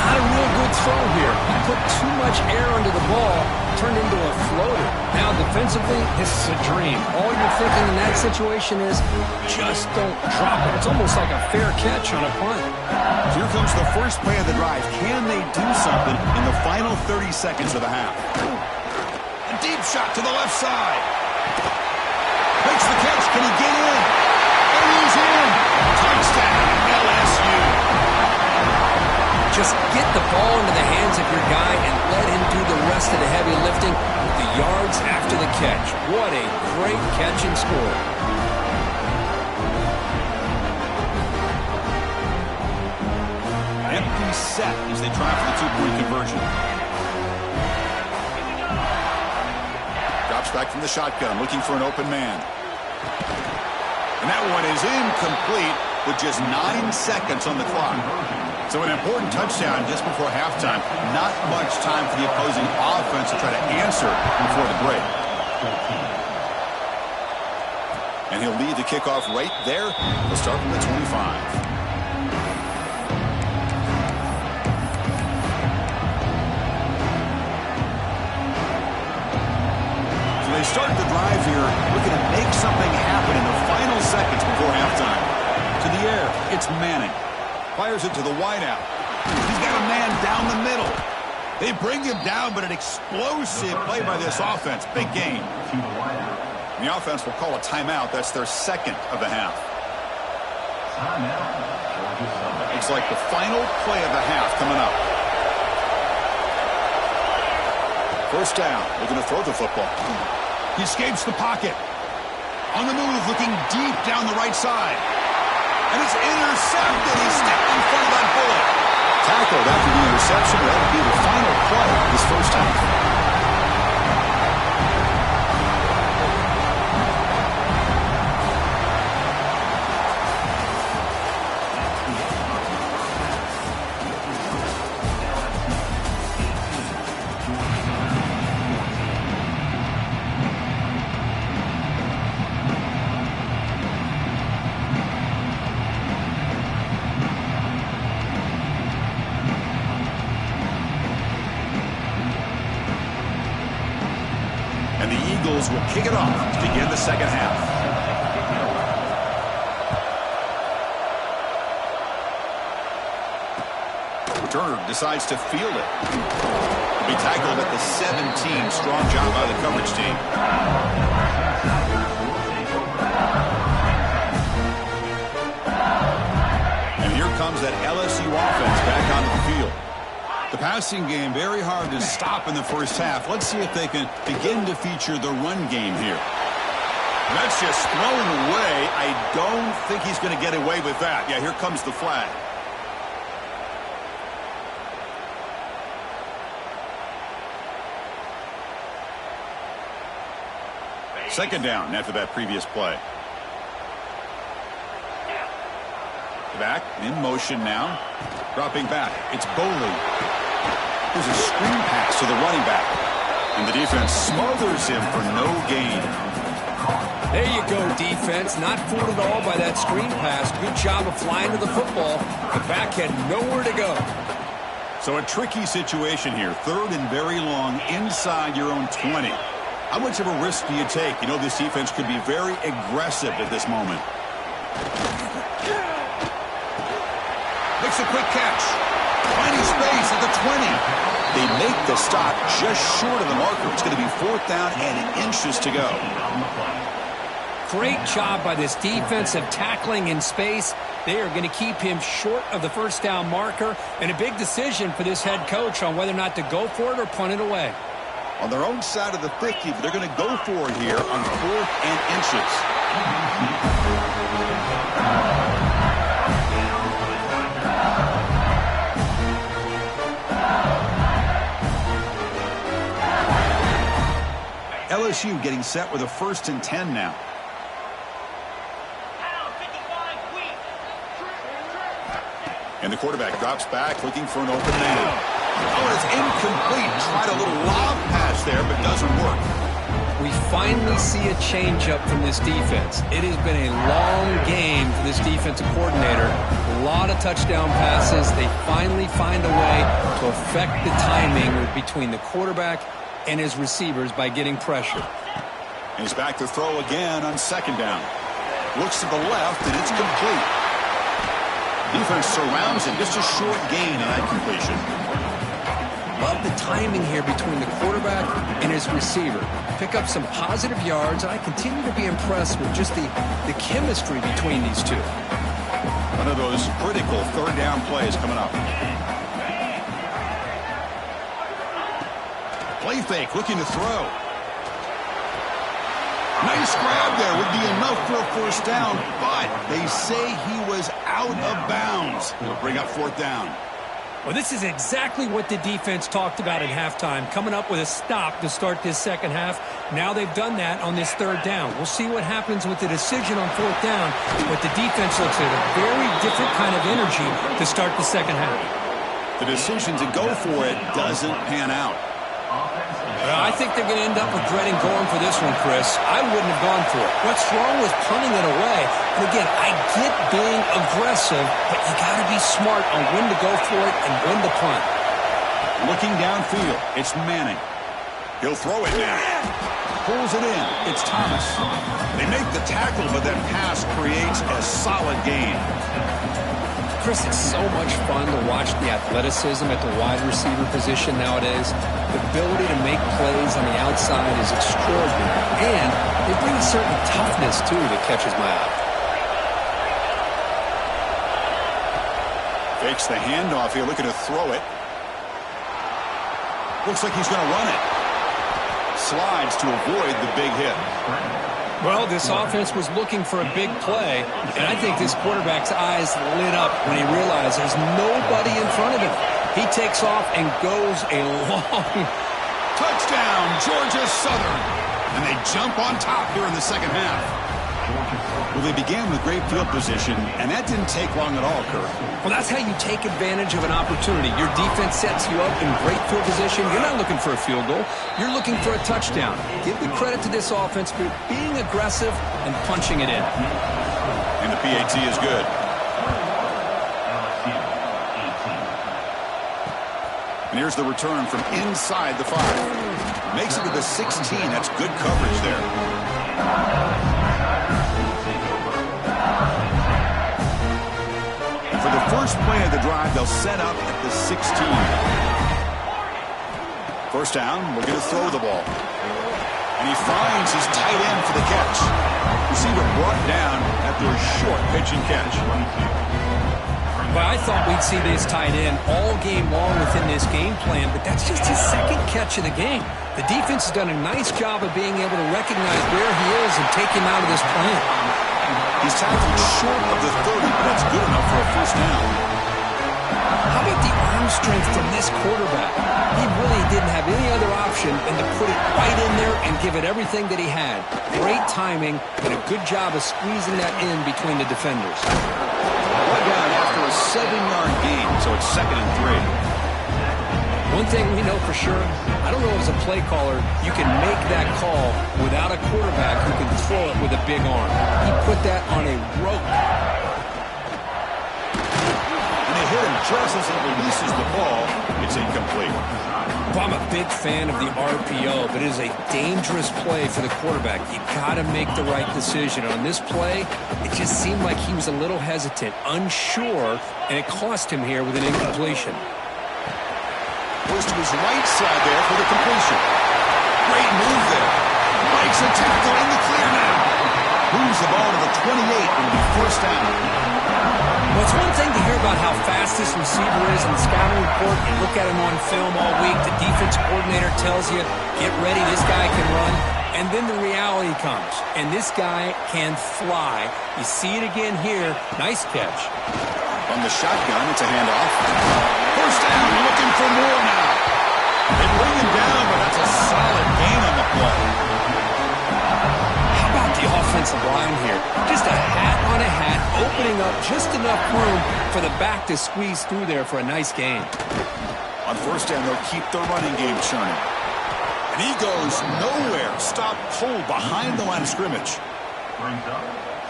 Not a real good throw here. He put too much air under the ball, turned into a floater. Now defensively, this is a dream. All you're thinking in that situation is just don't drop it. It's almost like a fair catch on a punt. Here comes the first play of the drive. Can they do something in the final 30 seconds of the half? A deep shot to the left side. Makes the catch. Can he get in? And he's in. Touchdown, LSU. Just get the ball into the hands of your guy and let him do the rest of the heavy lifting with the yards after the catch. What a great catch and score. Empty set as they try for the 2-point conversion. Drops back from the shotgun, looking for an open man. And that one is incomplete with just 9 seconds on the clock. So an important touchdown just before halftime. Not much time for the opposing offense to try to answer before the break. And he'll lead the kickoff right there. He'll start from the 25. They start the drive here, looking to make something happen in the final seconds before halftime. To the air, it's Manning. Fires it to the wideout. He's got a man down the middle. They bring him down, but an explosive play by this offense. Big gain. And the offense will call a timeout. That's their 2nd of the half. Looks like the final play of the half coming up. First down. They're going to throw the football. He escapes the pocket. On the move, looking deep down the right side. And it's intercepted. He stepped in front of that bullet. Tackled after the interception. That would be the final play of this first half. Eagles will kick it off to begin the second half. Turner decides to field it. He'll be tackled at the 17. Strong job by the coverage team. And here comes that LSU offense back onto the field. The passing game very hard to stop in the first half. Let's see if they can begin to feature the run game here. That's just thrown away. I don't think he's going to get away with that. Yeah, here comes the flag. Second down after that previous play. Back in motion now. Dropping back. It's Boley. There's a screen pass to the running back. And the defense smothers him for no gain. There you go, defense. Not fooled at all by that screen pass. Good job of flying to the football. The back had nowhere to go. So a tricky situation here. Third and very long inside your own 20. How much of a risk do you take? You know this defense could be very aggressive at this moment. Makes a quick catch. Finding space at the 20. They make the stop just short of the marker. It's going to be fourth down and inches to go. Great job by this defensive tackling in space. They are going to keep him short of the first down marker. And a big decision for this head coach on whether or not to go for it or punt it away. On their own side of the 50, but they're going to go for it here on fourth and inches. LSU getting set with a 1st and 10 now. And the quarterback drops back looking for an open man. Oh, it's incomplete. Tried a little lob pass there, but doesn't work. We finally see a changeup from this defense. It has been a long game for this defensive coordinator. A lot of touchdown passes. They finally find a way to affect the timing between the quarterback and his receivers by getting pressure. And he's back to throw again on second down. Looks to the left, and it's complete. Defense surrounds him. Just a short gain on that completion. Love the timing here between the quarterback and his receiver. Pick up some positive yards, and I continue to be impressed with just the chemistry between these two. One of those critical third down plays coming up. Play fake, looking to throw. Nice grab there. Would be enough for a first down, but they say he was out of bounds. He'll bring up fourth down. Well, this is exactly what the defense talked about at halftime, coming up with a stop to start this second half. Now they've done that on this third down. We'll see what happens with the decision on fourth down, but the defense looks at a very different kind of energy to start the second half. The decision to go for it doesn't pan out. I think they're going to end up regretting going for this one, Chris. I wouldn't have gone for it. What's wrong with punting it away? And again, I get being aggressive, but you got to be smart on when to go for it and when to punt. Looking downfield, it's Manning. He'll throw it now. Pulls it in. It's Thomas. They make the tackle, but that pass creates a solid gain. Chris, it's so much fun to watch the athleticism at the wide receiver position nowadays. The ability to make plays on the outside is extraordinary. And they bring a certain toughness, too, that catches my eye. Fakes the handoff here, looking to throw it. Looks like he's going to run it. Slides to avoid the big hit. Well, this offense was looking for a big play, and I think this quarterback's eyes lit up when he realized there's nobody in front of him. He takes off and goes a long touchdown, Georgia Southern. And they jump on top here in the second half. Well, they began with great field position, and that didn't take long at all, Kurt. Well, that's how you take advantage of an opportunity. Your defense sets you up in great field position. You're not looking for a field goal. You're looking for a touchdown. Give the credit to this offense for being aggressive and punching it in. And the PAT is good. And here's the return from inside the 5. Makes it to the 16. That's good coverage there. For the first play of the drive, they'll set up at the 16. First down, we're going to throw the ball. And he finds his tight end for the catch. Receiver brought down after a short pitch and catch. Well, I thought we'd see this tight end all game long within this game plan, but that's just his second catch of the game. The defense has done a nice job of being able to recognize where he is and take him out of this plan. He's tackled short of the 30, but that's good enough for a first down. How about the arm strength from this quarterback? He really didn't have any other option than to put it right in there and give it everything that he had. Great timing and a good job of squeezing that in between the defenders. Brought down after a 7-yard gain, so it's 2nd and 3. One thing we know for sure, I don't know as a play caller, you can make that call without a quarterback who can throw it with a big arm. He put that on a rope. And they hit him just as he releases the ball. It's incomplete. Well, I'm a big fan of the RPO, but it is a dangerous play for the quarterback. You got to make the right decision. On this play, it just seemed like he was a little hesitant, unsure, and it cost him here with an incompletion. Goes to his right side there for the completion. Great move there. Breaks a tackle in the clear now. Moves the ball to the 28 and will be first down. Well, it's one thing to hear about how fast this receiver is in the scouting report. You look at him on film all week. The defense coordinator tells you, get ready, this guy can run. And then the reality comes, and this guy can fly. You see it again here. Nice catch. On the shotgun, it's a handoff. First down, looking for more now. They bring him down, but that's a solid gain on the play. How about the offensive line here? Just a hat on a hat, opening up just enough room for the back to squeeze through there for a nice gain. On first down, they'll keep the running game churning. And he goes nowhere. Stop pulled behind the line of scrimmage.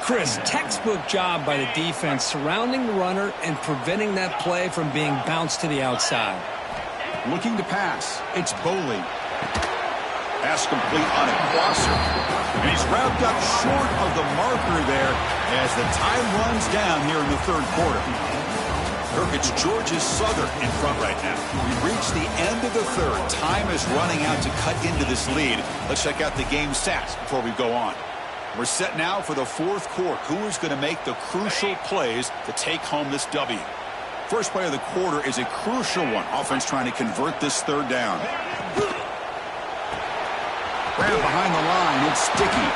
Chris, textbook job by the defense surrounding the runner and preventing that play from being bounced to the outside. Looking to pass. It's Boley. Pass complete on a crosser. And he's wrapped up short of the marker there as the time runs down here in the third quarter. Kirk, it's Georgia Southern in front right now. We reached the end of the third. Time is running out to cut into this lead. Let's check out the game stats before we go on. We're set now for the fourth quarter. Who is going to make the crucial plays to take home this W? First play of the quarter is a crucial one. Offense trying to convert this third down. Grab behind the line. It's sticky.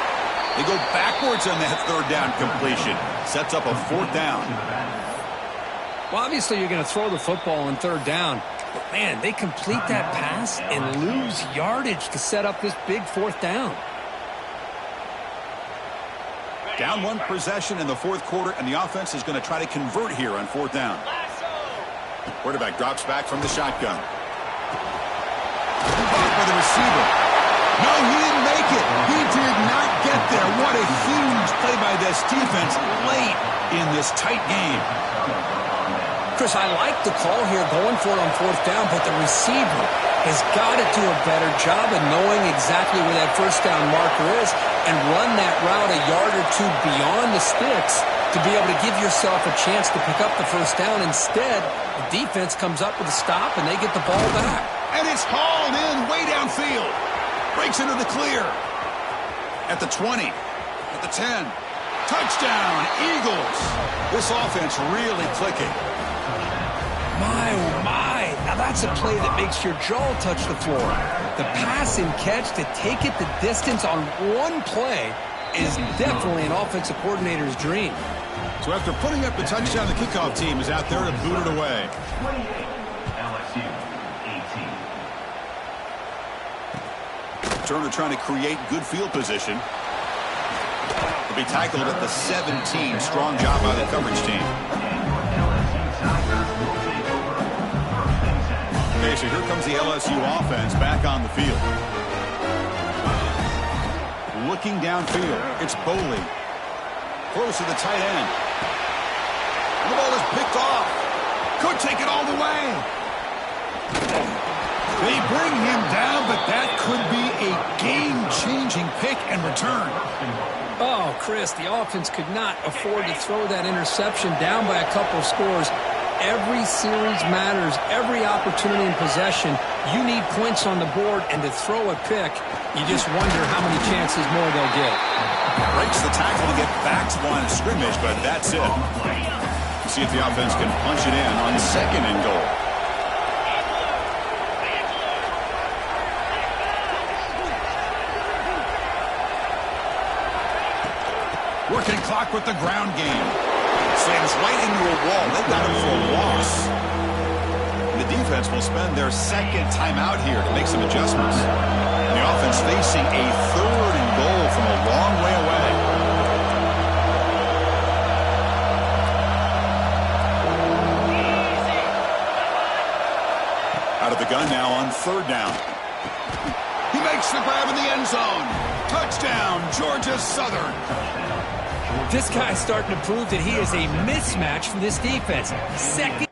They go backwards on that third down completion. Sets up a fourth down. Well, obviously you're going to throw the football on third down. But, man, they complete that pass and lose yardage to set up this big fourth down. Down one possession in the fourth quarter, and the offense is going to try to convert here on fourth down. Quarterback drops back from the shotgun. Back by the receiver. No, he didn't make it. He did not get there. What a huge play by this defense late in this tight game. Chris, I like the call here going for it on fourth down, but the receiver has got to do a better job of knowing exactly where that first down marker is and run that route a yard or two beyond the sticks to be able to give yourself a chance to pick up the first down. Instead, the defense comes up with a stop and they get the ball back. And it's hauled in way downfield. Breaks into the clear. At the 20. At the 10. Touchdown, Eagles. This offense really clicking. My, oh my. Now that's a play that makes your jaw touch the floor. The pass and catch to take it the distance on one play is definitely an offensive coordinator's dream. So after putting up the touchdown, the kickoff team is out there to boot it away. 28, LSU, 18. Turner trying to create good field position. Will be tackled at the 17. Strong job by the coverage team. Okay, so here comes the LSU offense back on the field. Looking downfield, it's Boley. Close to the tight end. And the ball is picked off. Could take it all the way. They bring him down, but that could be a game-changing pick and return. Oh, Chris, the offense could not afford to throw that interception down by a couple of scores. Every series matters. Every opportunity in possession, you need points on the board, and to throw a pick, you just wonder how many chances more they'll get. Breaks the tackle to get back to the line of scrimmage, but that's it. See if the offense can punch it in on 2nd and goal. Working clock with the ground game. Slams right into a wall. They got him for a loss. The defense will spend their 2nd timeout here to make some adjustments. And the offense facing a 3rd and goal from a long way away. Out of the gun now on 3rd down. He makes the grab in the end zone. Touchdown, Georgia Southern. This guy's starting to prove that he is a mismatch for this defense. Second.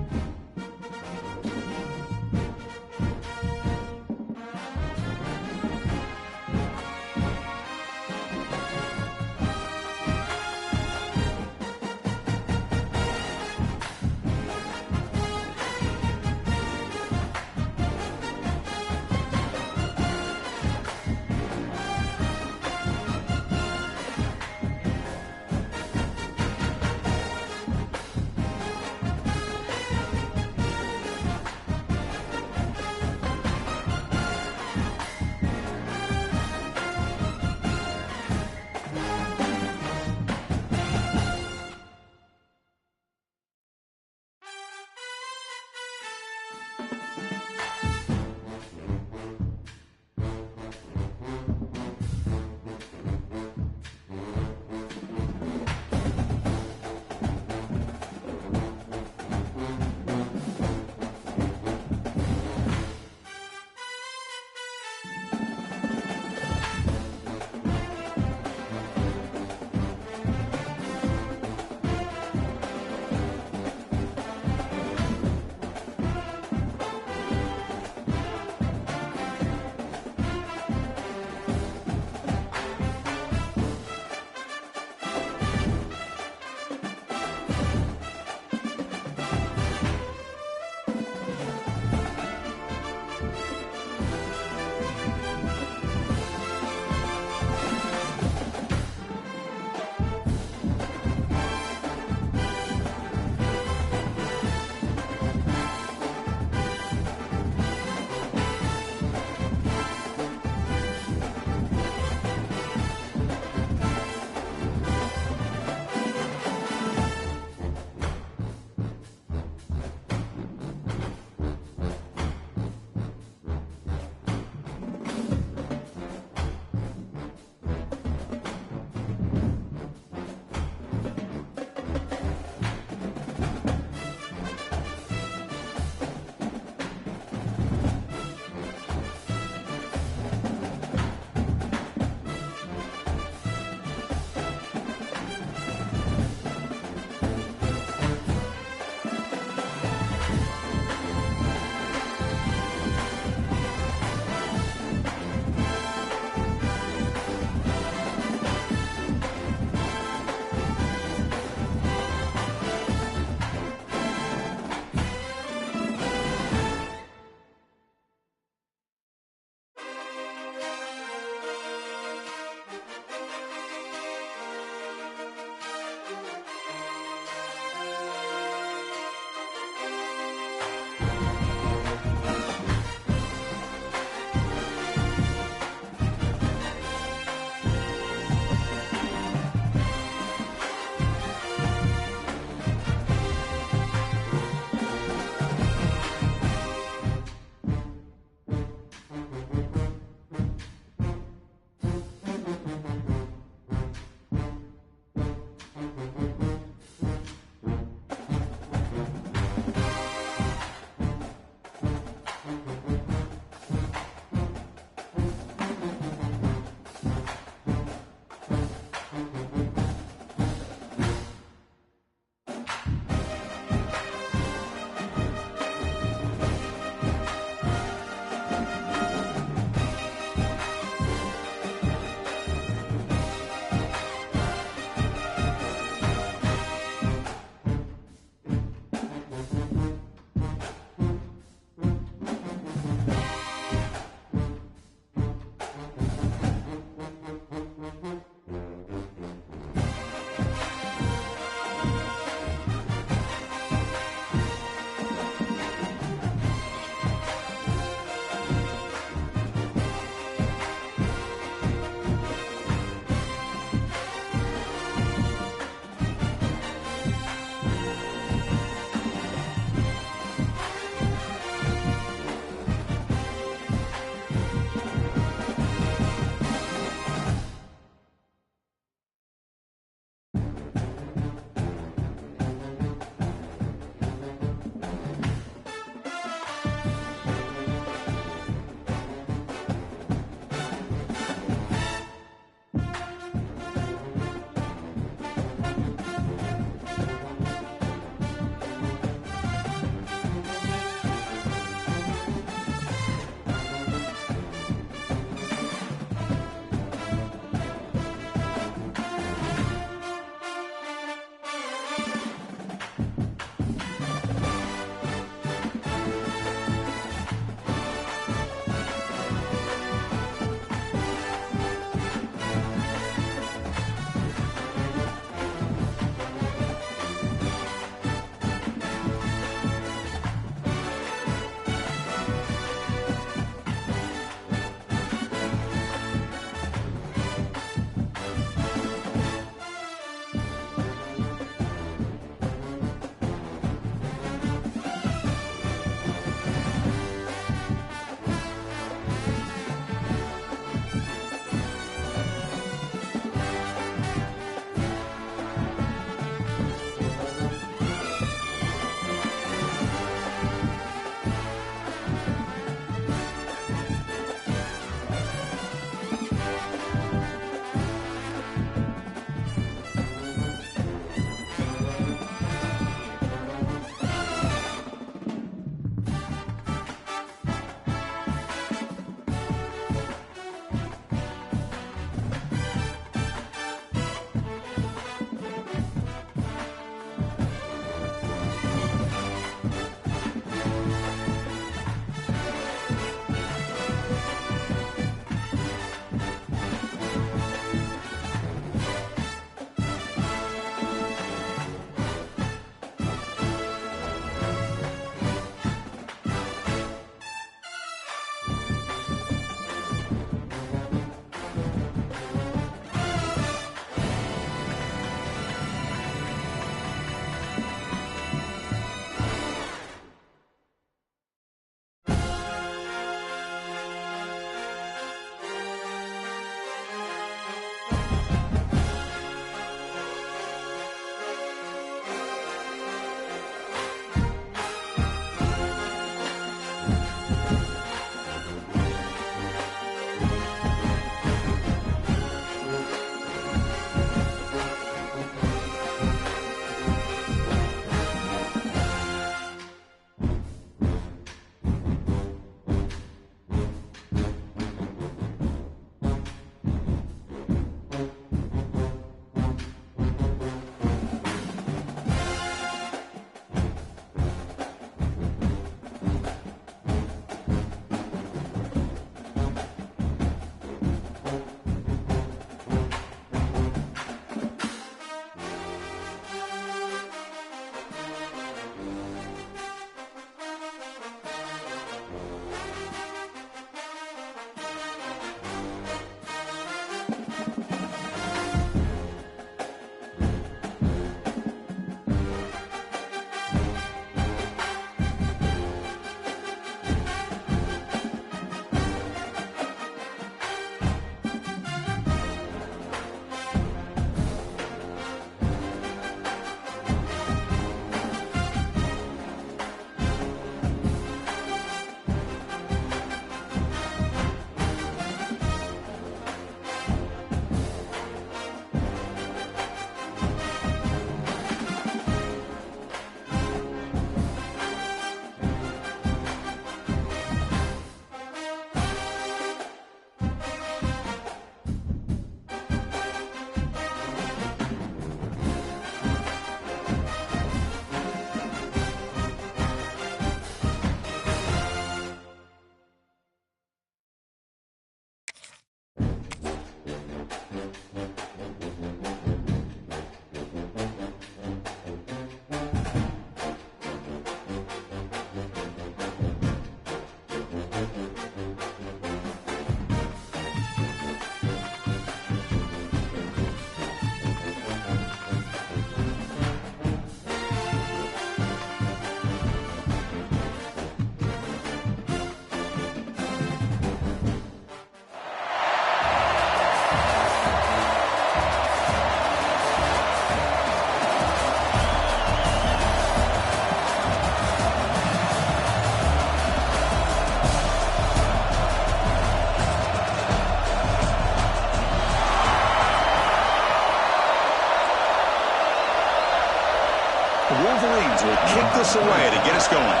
The Wolverines will kick this away to get us going.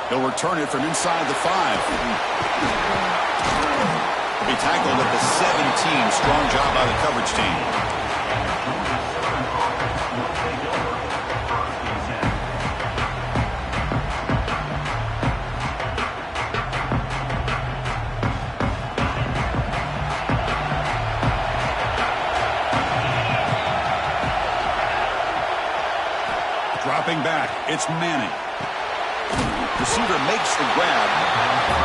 He'll return it from inside the 5. He'll be tackled at the 17. Strong job by the coverage team. Dropping back, it's Manning. Receiver makes the grab.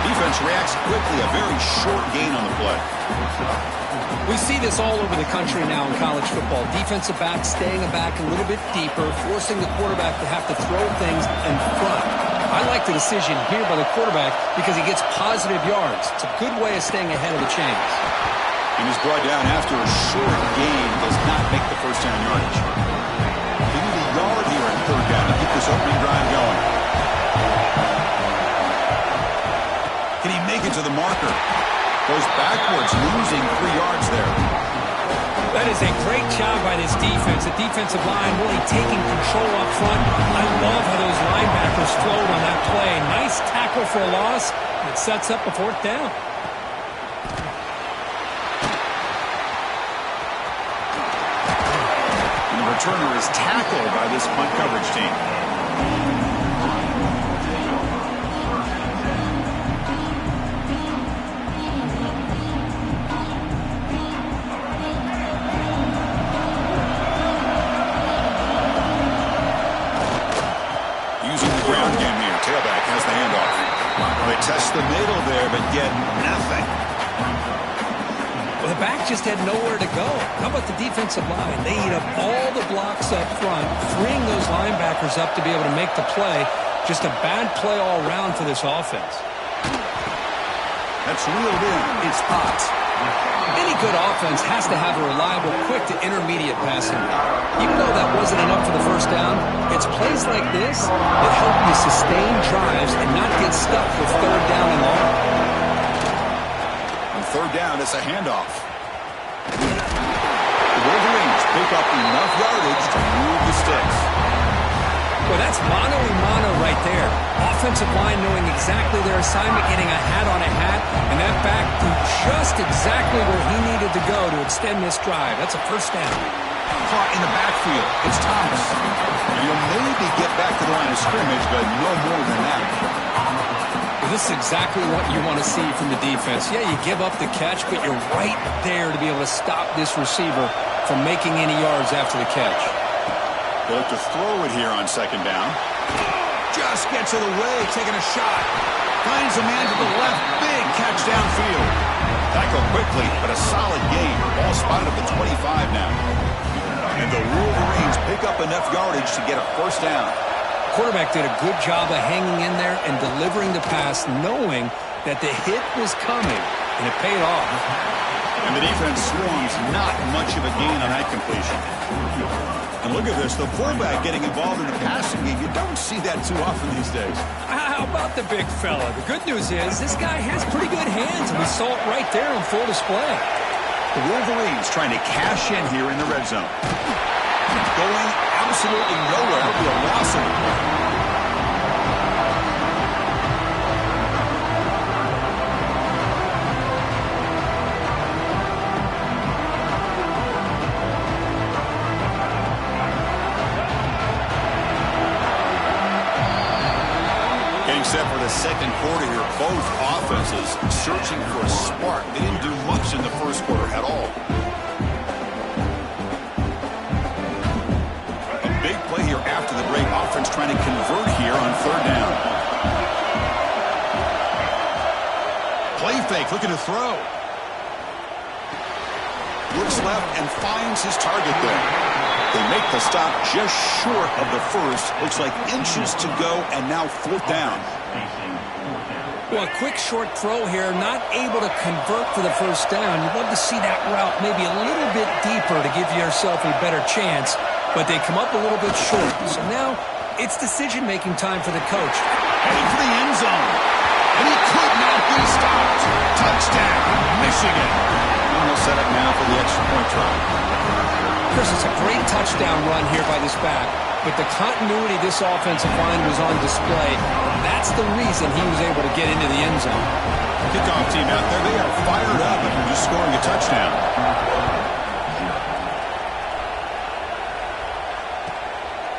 Defense reacts quickly. A very short gain on the play. We see this all over the country now in college football. Defensive backs staying back a little bit deeper, forcing the quarterback to have to throw things in front. I like the decision here by the quarterback because he gets positive yards. It's a good way of staying ahead of the chains. And he's brought down after a short gain. Does not make the first down yardage. They need a yard here in third down to keep this opening drive going. Can he make it to the marker? Goes backwards, losing 3 yards there. That is a great job by this defense. The defensive line really taking control up front. I love how those linebackers flowed on that play. Nice tackle for a loss. It sets up a 4th down. And the returner is tackled by this punt coverage team. Test the middle there, but get nothing. Well, the back just had nowhere to go. How about the defensive line? They eat up all the blocks up front, freeing those linebackers up to be able to make the play. Just a bad play all around for this offense. That's reeled in. It's hot. Any good offense has to have a reliable, quick to intermediate passing. Even though that wasn't enough for the first down, it's plays like this that help you sustain drives and not get stuck with 3rd down and long. On 3rd down, it's a handoff. The Wolverines pick up enough yardage to move the sticks. Well, that's mano-a-mano right there. Offensive line knowing exactly their assignment, getting a hat on a hat, and that back to just exactly where he needed to go to extend this drive. That's a 1st down. Caught in the backfield. It's Thomas. You'll maybe get back to the line of scrimmage, but no more than that. Well, this is exactly what you want to see from the defense. Yeah, you give up the catch, but you're right there to be able to stop this receiver from making any yards after the catch. They'll look to throw it here on 2nd down. Just gets it away, taking a shot. Finds a man to the left. Big catch downfield. Tackle quickly, but a solid gain. Ball spotted at the 25 now. And the Wolverines pick up enough yardage to get a 1st down. Quarterback did a good job of hanging in there and delivering the pass, knowing that the hit was coming, and it paid off. And the defense swarms not much of a gain on that completion. And look at this, the fullback getting involved in the passing game. You don't see that too often these days. How about the big fella? The good news is this guy has pretty good hands, and we saw it right there on full display. The Wolverines trying to cash in here in the red zone. Going absolutely nowhere. It'll be a loss of it. Set for the 2nd quarter here. Both offenses searching for a spark. They didn't do much in the 1st quarter at all. A big play here after the break. Offense trying to convert here on 3rd down. Play fake, looking to throw. Looks left and finds his target there. They make the stop just short of the 1st. Looks like inches to go, and now 4th down. Well, a quick short throw here, not able to convert for the 1st down. You'd love to see that route maybe a little bit deeper to give yourself a better chance, but they come up a little bit short. So now it's decision-making time for the coach. Heading for the end zone, and he could not be stopped. Touchdown, Michigan. And we'll set up now for the extra point try. Chris, it's a great touchdown run here by this back, but the continuity of this offensive line was on display. That's the reason he was able to get into the end zone. Kickoff team out there, they are fired up after just scoring a touchdown.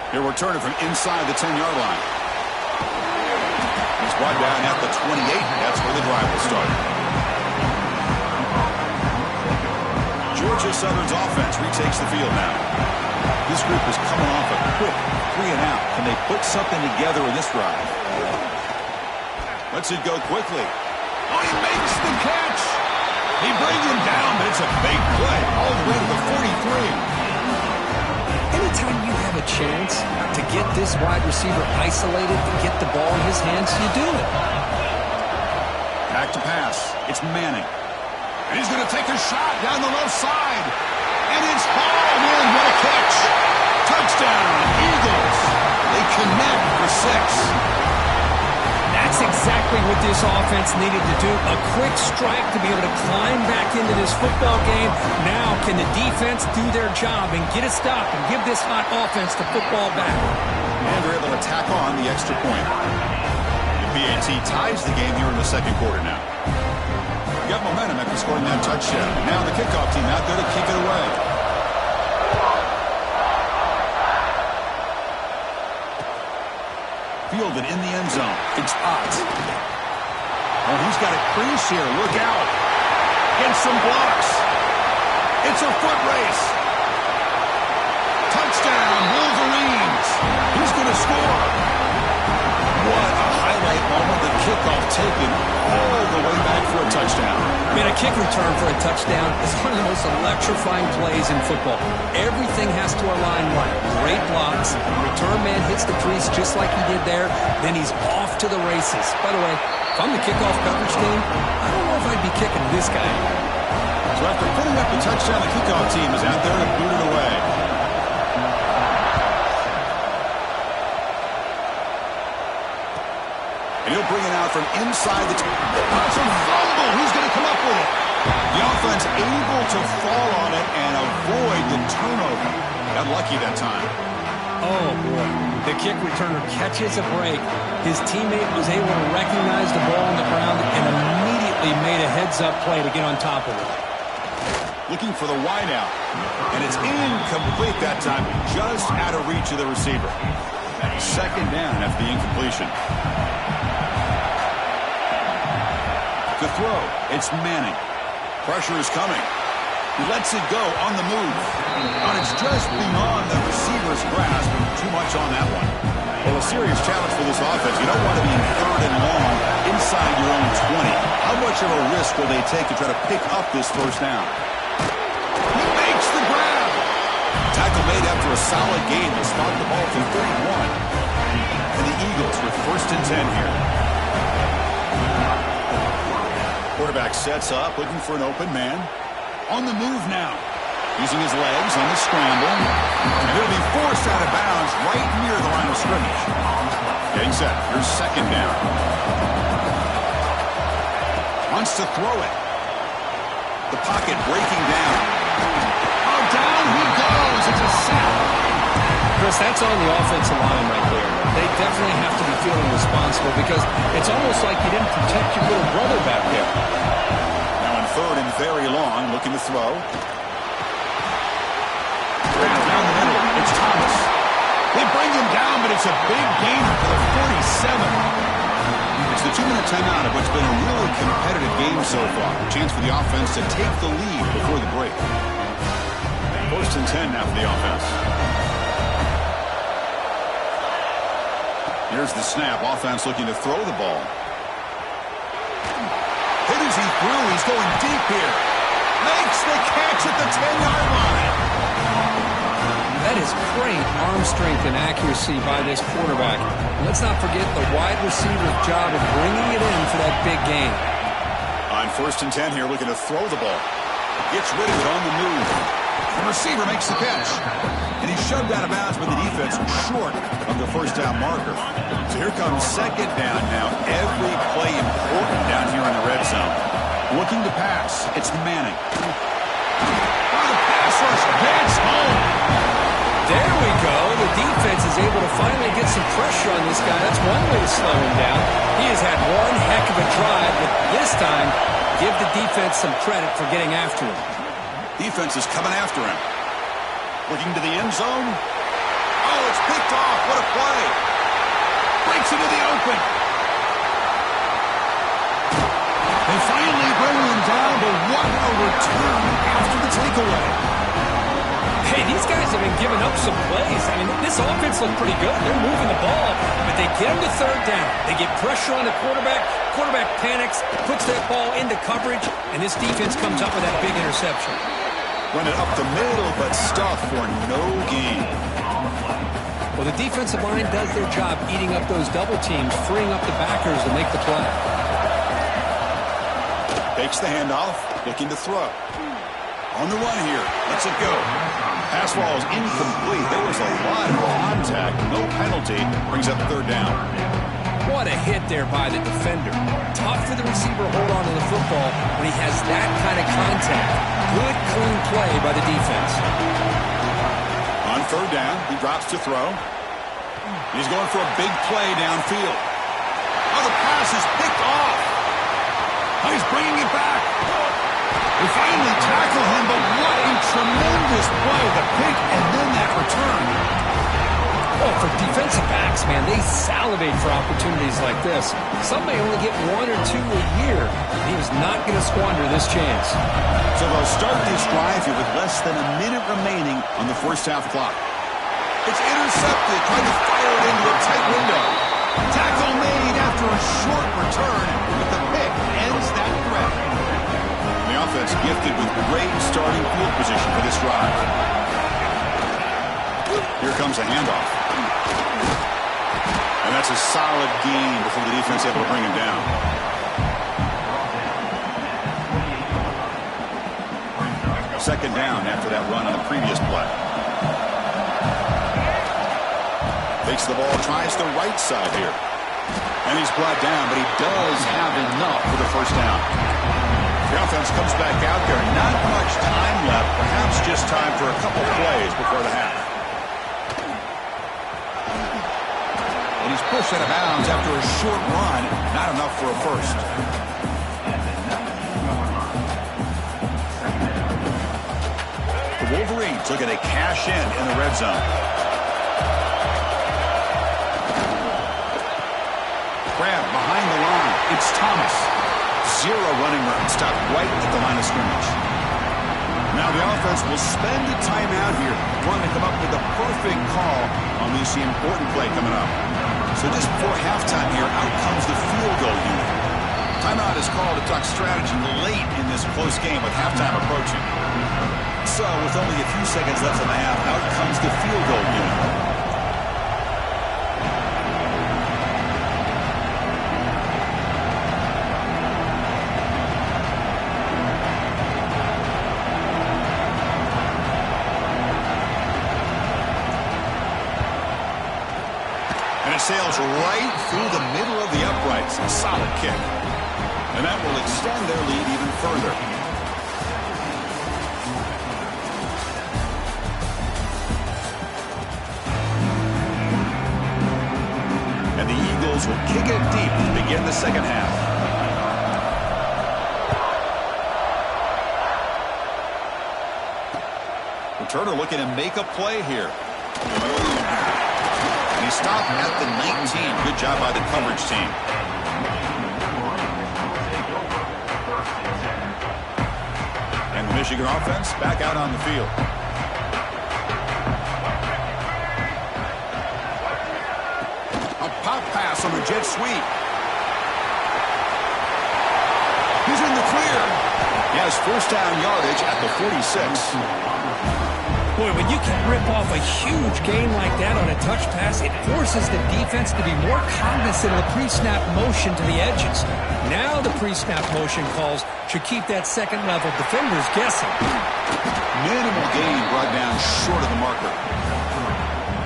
He'll return it from inside the 10-yard line. He's brought down at the 28. That's where the drive will start. Georgia Southern's offense retakes the field now. This group is coming off a quick 3-and-out. Can they put something together in this drive? Lets it go quickly. Oh, he makes the catch. He brings him down, but it's a big play all the way to the 43. Anytime you have a chance to get this wide receiver isolated, to get the ball in his hands, you do it. Back to pass. It's Manning. And he's going to take a shot down the left side. And it's hauled in. What a catch. Touchdown, Eagles. They connect for 6. That's exactly what this offense needed to do. A quick strike to be able to climb back into this football game. Now can the defense do their job and get a stop and give this hot offense the football back? And they're able to tack on the extra point. The BAT ties the game here in the second quarter now. Got momentum after scoring that touchdown. Now the kickoff team out there to kick it away. Fielded in the end zone. It's Ut. Oh, he's got a crease here. Look out. Gets some blocks. It's a foot race. Touchdown, Wolverines. He's going to score. What a highlight moment. The kickoff taken all the way back for a touchdown. Man, a kick return for a touchdown is one of the most electrifying plays in football. Everything has to align right. Great blocks. Return man hits the crease just like he did there. Then he's off to the races. By the way, if I'm the kickoff coverage team, I don't know if I'd be kicking this guy. So after putting up the touchdown, the kickoff team is out there to boot it away. And he'll bring it out from inside the... It's a fumble. Who's going to come up with it? The offense able to fall on it and avoid the turnover. Got lucky that time. Oh, boy. The kick returner catches a break. His teammate was able to recognize the ball on the ground and immediately made a heads-up play to get on top of it. Looking for the wideout. And it's incomplete that time. Just out of reach of the receiver. Second down after the incompletion. To throw, it's Manning. Pressure is coming. He lets it go on the move. And it's just beyond the receiver's grasp. Too much on that one. Well, a serious challenge for this offense. You don't want to be in 3rd and long inside your own 20. How much of a risk will they take to try to pick up this first down? He makes the grab. Tackle made after a solid gain. They spot the ball from 31. And the Eagles with 1st and 10 here. Quarterback sets up, looking for an open man. On the move now. Using his legs on the scramble. And he'll be forced out of bounds right near the line of scrimmage. Getting set. Here's 2nd down. Wants to throw it. The pocket breaking down. Oh, down he goes. It's a sack. Chris, that's on the offensive line right there. They definitely have to be feeling responsible because it's almost like you didn't protect your little brother back there. Now in 3rd and very long, looking to throw. Down the middle, it's Thomas. They bring him down, but it's a big gainer for the 47. It's the 2-minute timeout of what's been a really competitive game so far. A chance for the offense to take the lead before the break. 1st and 10 now for the offense. Here's the snap. Offense looking to throw the ball. Hit as he threw. He's going deep here. Makes the catch at the 10-yard line. That is great arm strength and accuracy by this quarterback. Let's not forget the wide receiver's job of bringing it in for that big gain. On 1st and 10 here, looking to throw the ball. Gets rid of it on the move. The receiver makes the catch. And he's shoved out of bounds, but the defense was short of the first down marker. So here comes 2nd down now. Every play important down here in the red zone. Looking to pass. It's Manning. Oh, the pass rush gets home. There we go. The defense is able to finally get some pressure on this guy. That's one way to slow him down. He has had one heck of a drive, but this time, give the defense some credit for getting after him. Defense is coming after him. Looking to the end zone. Oh, it's picked off. What a play. Breaks into the open. They finally bring him down, but what a return after the takeaway. Hey, these guys have been giving up some plays. I mean, this offense looked pretty good. They're moving the ball, but they get him to third down. They get pressure on the quarterback. Quarterback panics, puts that ball into coverage, and this defense comes up with that big interception. Run it up the middle, but stuffed for no gain. Well, the defensive line does their job eating up those double teams, freeing up the backers to make the play. Fakes the handoff, looking to throw. On the run here, lets it go. Pass ball is incomplete. There was a lot of contact, no penalty. Brings up third down. What a hit there by the defender. Tough for the receiver to hold on to the football when he has that kind of contact. Good, clean play by the defense. On third down, he drops to throw. He's going for a big play downfield. Oh, the pass is picked off. Oh, he's bringing it back. They finally tackle him, but what a tremendous play. The pick and then that return. Oh, for defensive backs, man, they salivate for opportunities like this. Some may only get one or two a year. He was not going to squander this chance. So they'll start this drive here with less than a minute remaining on the first half clock. It's intercepted, trying to fire it into a tight window. Tackle made after a short return, but the pick ends that threat. The offense gifted with great starting field position for this drive. Here comes a handoff. And that's a solid gain before the defense able to bring him down. Second down after that run on the previous play. Takes the ball, tries the right side here. And he's brought down, but he does have enough for the first down. The offense comes back out there. Not much time left. Perhaps just time for a couple plays before the half. And he's pushed out of bounds after a short run. Not enough for a first. The Wolverines looking to cash in the red zone. Grab behind the line. It's Thomas. Zero running room. Stopped right at the line of scrimmage. Now the offense will spend a timeout here. Wanting to come up with the perfect call on this important play coming up. So just before halftime here, out comes the field goal unit. Timeout is called to talk strategy late in this close game with halftime approaching. So with only a few seconds left in the half, out comes the field goal unit. Sails right through the middle of the uprights. A solid kick. And that will extend their lead even further. And the Eagles will kick it deep to begin the second half. Returner looking to make a play here. He stopped at the 19. Good job by the coverage team. And the Michigan offense back out on the field. A pop pass on the jet sweep. He's in the clear. He has first down yardage at the 46. Boy, when you can rip off a huge gain like that on a touch pass, it forces the defense to be more cognizant of the pre-snap motion to the edges. Now the pre-snap motion calls should keep that second level defenders guessing. Minimal gain brought down short of the marker.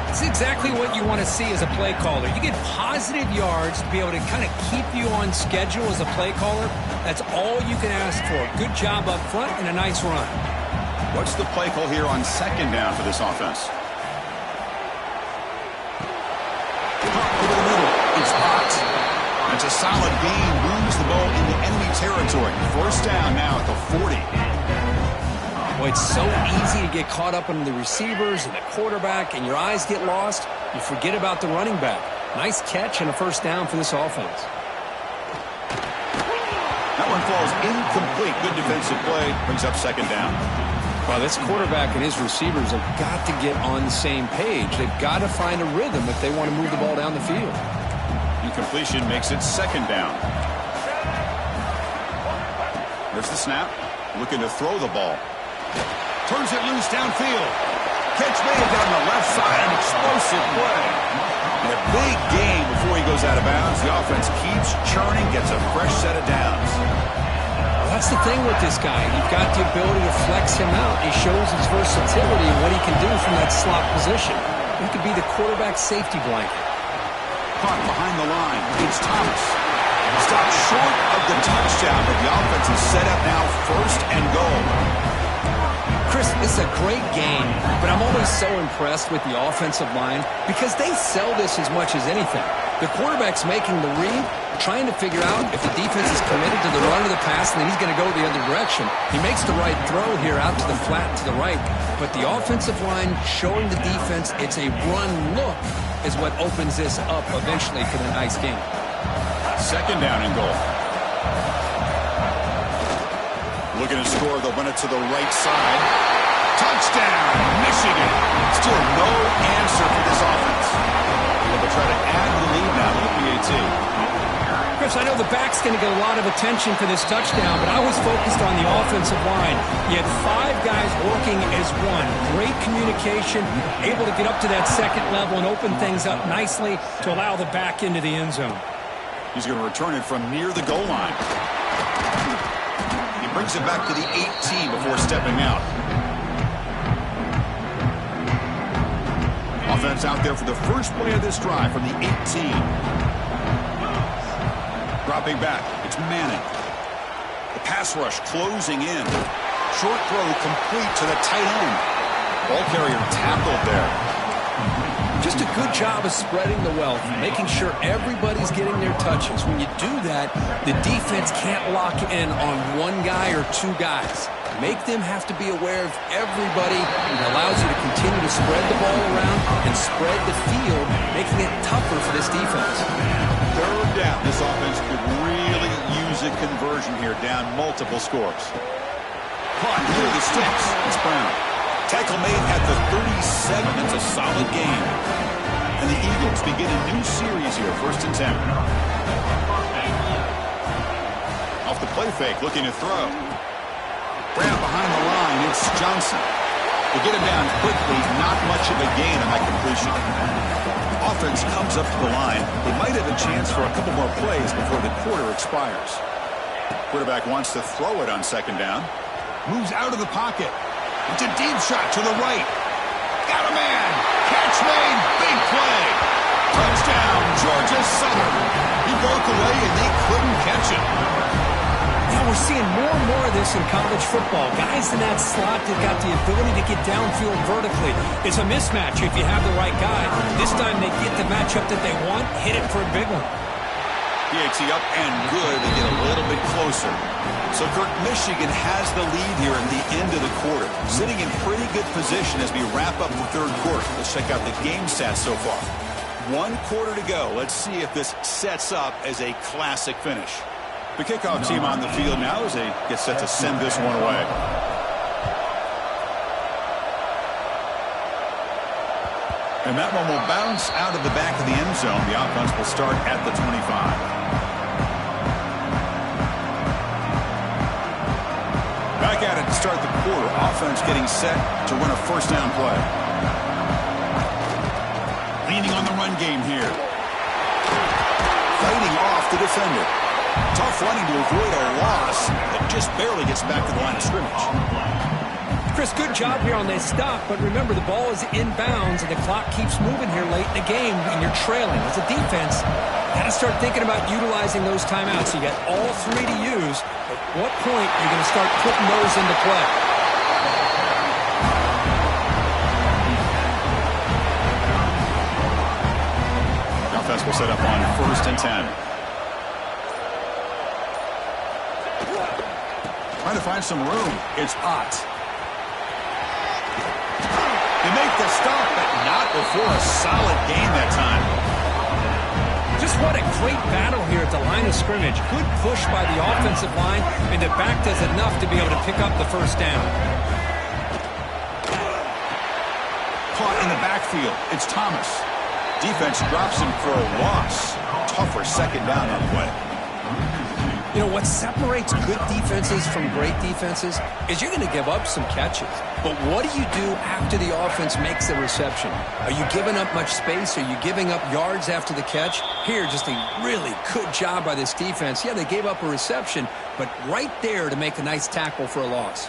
It's exactly what you want to see as a play caller. You get positive yards to be able to kind of keep you on schedule as a play caller. That's all you can ask for. Good job up front and a nice run. What's the play call here on second down for this offense? Over the middle. It's blocked. It's a solid gain. Moves the ball into enemy territory. First down now at the 40. Well, it's so easy to get caught up in the receivers and the quarterback, and your eyes get lost. You forget about the running back. Nice catch and a first down for this offense. That one falls incomplete. Good defensive play. Brings up second down. Well, this quarterback and his receivers have got to get on the same page. They've got to find a rhythm if they want to move the ball down the field. Incompletion makes it second down. There's the snap. Looking to throw the ball. Turns it loose downfield. Catch made down the left side. An explosive play. And a big gain before he goes out of bounds. The offense keeps churning, gets a fresh set of downs. That's the thing with this guy. You've got the ability to flex him out. He shows his versatility and what he can do from that slot position. He could be the quarterback safety blanket. Caught behind the line. It's Thomas. Stopped short of the touchdown, but the offense is set up now first and goal. Chris, it's a great game, but I'm always so impressed with the offensive line because they sell this as much as anything. The quarterback's making the read, trying to figure out if the defense is committed to the run or the pass, and then he's going to go the other direction. He makes the right throw here out to the flat to the right, but the offensive line showing the defense it's a run look is what opens this up eventually for the nice game. Second down and goal. Looking to score, they'll run it to the right side. Touchdown, Michigan. Still no answer for this offense. They'll try to add the lead now to the PAT. Chris, I know the back's going to get a lot of attention for this touchdown, but I was focused on the offensive line. You had 5 guys working as one. Great communication, able to get up to that second level and open things up nicely to allow the back into the end zone. He's going to return it from near the goal line. He brings it back to the 18 before stepping out. Offense out there for the first play of this drive from the 18. Dropping back, it's Manning. The pass rush closing in. Short throw complete to the tight end. Ball carrier tackled there. Just a good job of spreading the wealth, making sure everybody's getting their touches. When you do that, the defense can't lock in on one guy or 2 guys. Make them have to be aware of everybody. It allows you to continue to spread the ball around and spread the field, making it tougher for this defense. Third down. This offense could really use a conversion here, down multiple scores. Caught near the sticks. It's Brown. Tackle made at the 37. It's a solid game. And the Eagles begin a new series here, 1st and 10. Off the play fake, looking to throw. Brown behind the line, it's Johnson. They get him down quickly, not much of a gain on that completion. Offense comes up to the line. They might have a chance for a couple more plays before the quarter expires. Quarterback wants to throw it on second down. Moves out of the pocket. It's a deep shot to the right. Got a man. Catch made. Big play. Touchdown, Georgia Southern. He broke away and they couldn't catch it. Yeah, we're seeing more and more of this in college football. Guys in that slot that got the ability to get downfield vertically. It's a mismatch if you have the right guy. This time they get the matchup that they want, hit it for a big one. PAT up and good. They get a little bit closer. So, Kirk, Michigan has the lead here at the end of the quarter. Sitting in pretty good position as we wrap up the third quarter. Let's check out the game stats so far. 1 quarter to go. Let's see if this sets up as a classic finish. The kickoff team on the field now as they get set to send this one away. And that one will bounce out of the back of the end zone. The offense will start at the 25. Back at it to start the quarter. Offense getting set to run a first down play. Leaning on the run game here. Fighting off the defender. Tough running to avoid a loss that just barely gets back to the line of scrimmage. Chris, good job here on this stop, but remember the ball is inbounds and the clock keeps moving here late in the game and you're trailing. As a defense, got to start thinking about utilizing those timeouts. You got all 3 to use. At what point are you going to start putting those into play? offense will set up on 1st and 10. Trying to find some room. It's Ut. They make the stop, but not before a solid gain that time. Just what a great battle here at the line of scrimmage. Good push by the offensive line, and the back does enough to be able to pick up the first down. Caught in the backfield. It's Thomas. Defense drops him for a loss. Tougher 2nd down on the way. You know, what separates good defenses from great defenses is you're going to give up some catches. But what do you do after the offense makes the reception? Are you giving up much space? Are you giving up yards after the catch? Here, just a really good job by this defense. Yeah, they gave up a reception, but right there to make a nice tackle for a loss.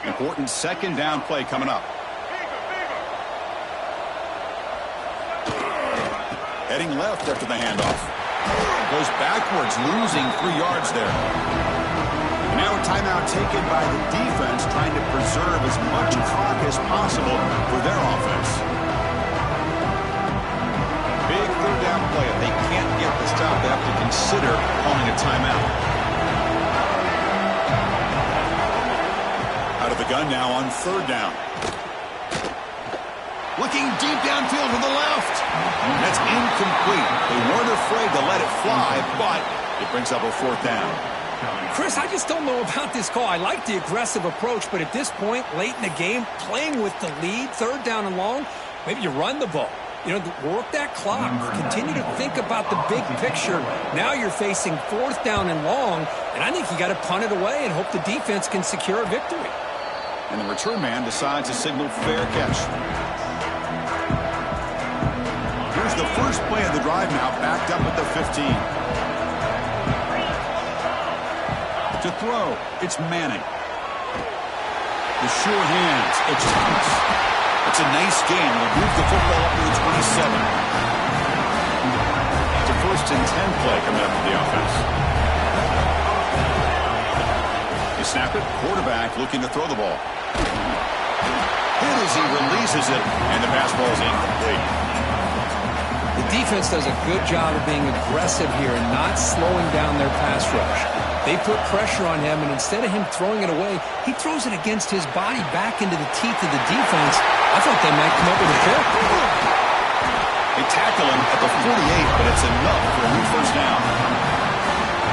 Important 2nd down play coming up. Heading left after the handoff. Goes backwards, losing 3 yards there. And now a timeout taken by the defense, trying to preserve as much clock as possible for their offense. Big 3rd down play. If they can't get the stop, they have to consider calling a timeout. Out of the gun now on 3rd down. Looking deep downfield to the left. That's incomplete. They weren't afraid to let it fly, but it brings up a 4th down. Chris, I just don't know about this call. I like the aggressive approach, but at this point, late in the game, playing with the lead, 3rd down and long, maybe you run the ball. You know, work that clock. Continue to think about the big picture. Now you're facing 4th down and long, and I think you got to punt it away and hope the defense can secure a victory. And the return man decides to signal fair catch. Here's the first play of the drive now, backed up at the 15. To throw, it's Manning. The sure hands, it's Thomas. It's a nice gain. Will move the football up to the 27. It's a 1st and 10 play coming up for the offense. They snap it, quarterback looking to throw the ball. Hit as he releases it, and the pass ball is incomplete. The defense does a good job of being aggressive here and not slowing down their pass rush. They put pressure on him, and instead of him throwing it away, he throws it against his body back into the teeth of the defense. I thought they might come up with a pick. They tackle him at the 48, but it's enough for a new 1st down.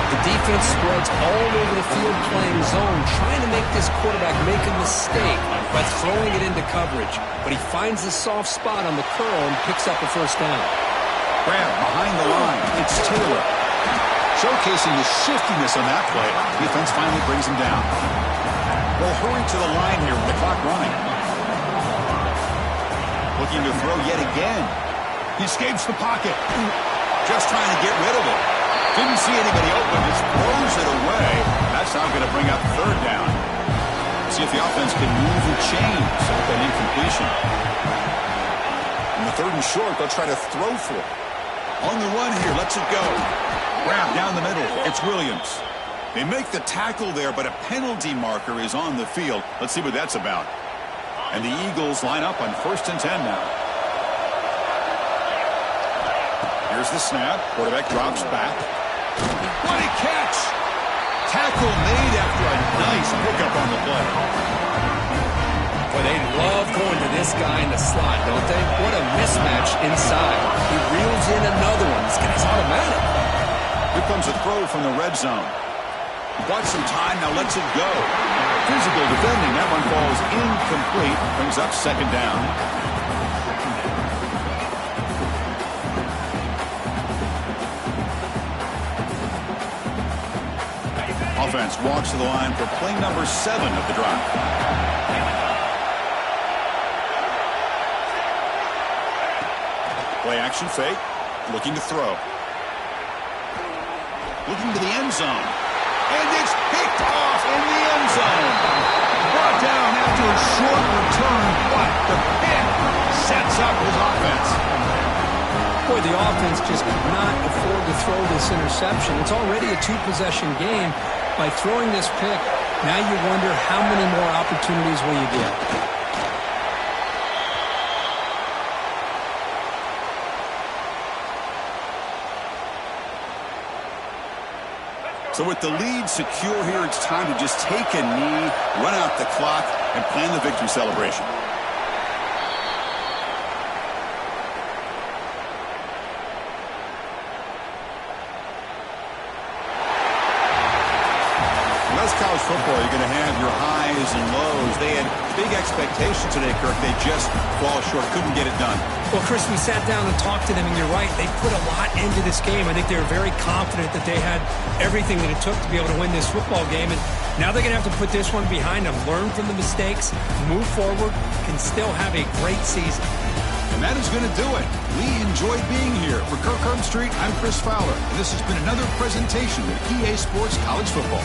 The defense spreads all over the field playing zone, trying to make this quarterback make a mistake by throwing it into coverage. But he finds the soft spot on the curl and picks up a 1st down. Grab behind the line. It's Taylor. Showcasing the shiftiness on that play. Defense finally brings him down. They'll hurry to the line here with the clock running. Looking to throw yet again. He escapes the pocket. Just trying to get rid of it. Didn't see anybody open. Just throws it away. That's now going to bring up 3rd down. See if the offense can move the chains with that incompletion. In the 3rd and short, they'll try to throw for it. On the run here, lets it go. Grab down the middle. It's Williams. They make the tackle there, but a penalty marker is on the field. Let's see what that's about. And the Eagles line up on 1st and 10 now. Here's the snap. Quarterback drops back. What a catch! Tackle made after a nice pickup on the play. Boy, they love going to this guy in the slot, don't they? What a mismatch inside. He reels in another one. This guy's automatic. Here comes a throw from the red zone. Bought some time, now lets it go. Physical defending. That one falls incomplete. Brings up 2nd down. Offense walks to the line for play number 7 of the drive. Play action fake. Looking to throw. Looking to the end zone. And it's picked off in the end zone. Brought down after a short return, but the pick sets up his offense. Boy, the offense just could not afford to throw this interception. It's already a two-possession game. By throwing this pick, now you wonder how many more opportunities will you get. So with the lead secure here, it's time to just take a knee, run out the clock, and plan the victory celebration. College football, you're going to have your highs and lows. They had big expectations today, Kirk. They just fall short, couldn't get it done. Well, Chris, we sat down and talked to them, and you're right. They put a lot into this game. I think they were very confident that they had everything that it took to be able to win this football game. And now they're going to have to put this one behind them, learn from the mistakes, move forward, and still have a great season. And that is going to do it. We enjoyed being here. For Kirk Herbstreit, I'm Chris Fowler, and this has been another presentation of EA Sports College Football.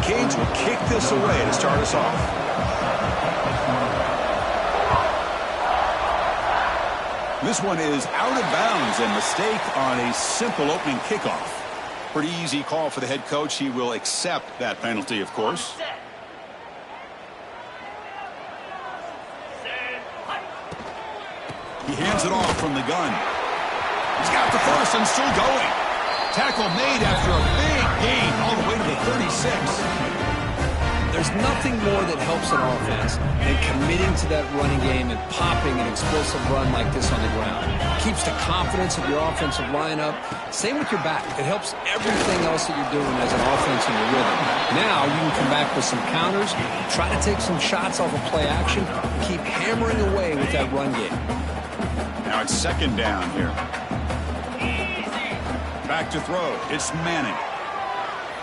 Canes will kick this away to start us off. This one is out of bounds, and mistake on a simple opening kickoff. Pretty easy call for the head coach. He will accept that penalty, of course. He hands it off from the gun. He's got the first and still going. Tackle made after a big gain all the way to the 36. There's nothing more that helps an offense than committing to that running game and popping an explosive run like this on the ground. Keeps the confidence of your offensive line up. Same with your back. It helps everything else that you're doing as an offense in your rhythm. Now you can come back with some counters, try to take some shots off of play action, and keep hammering away with that run game. Now it's second down here. Back to throw. It's Manning.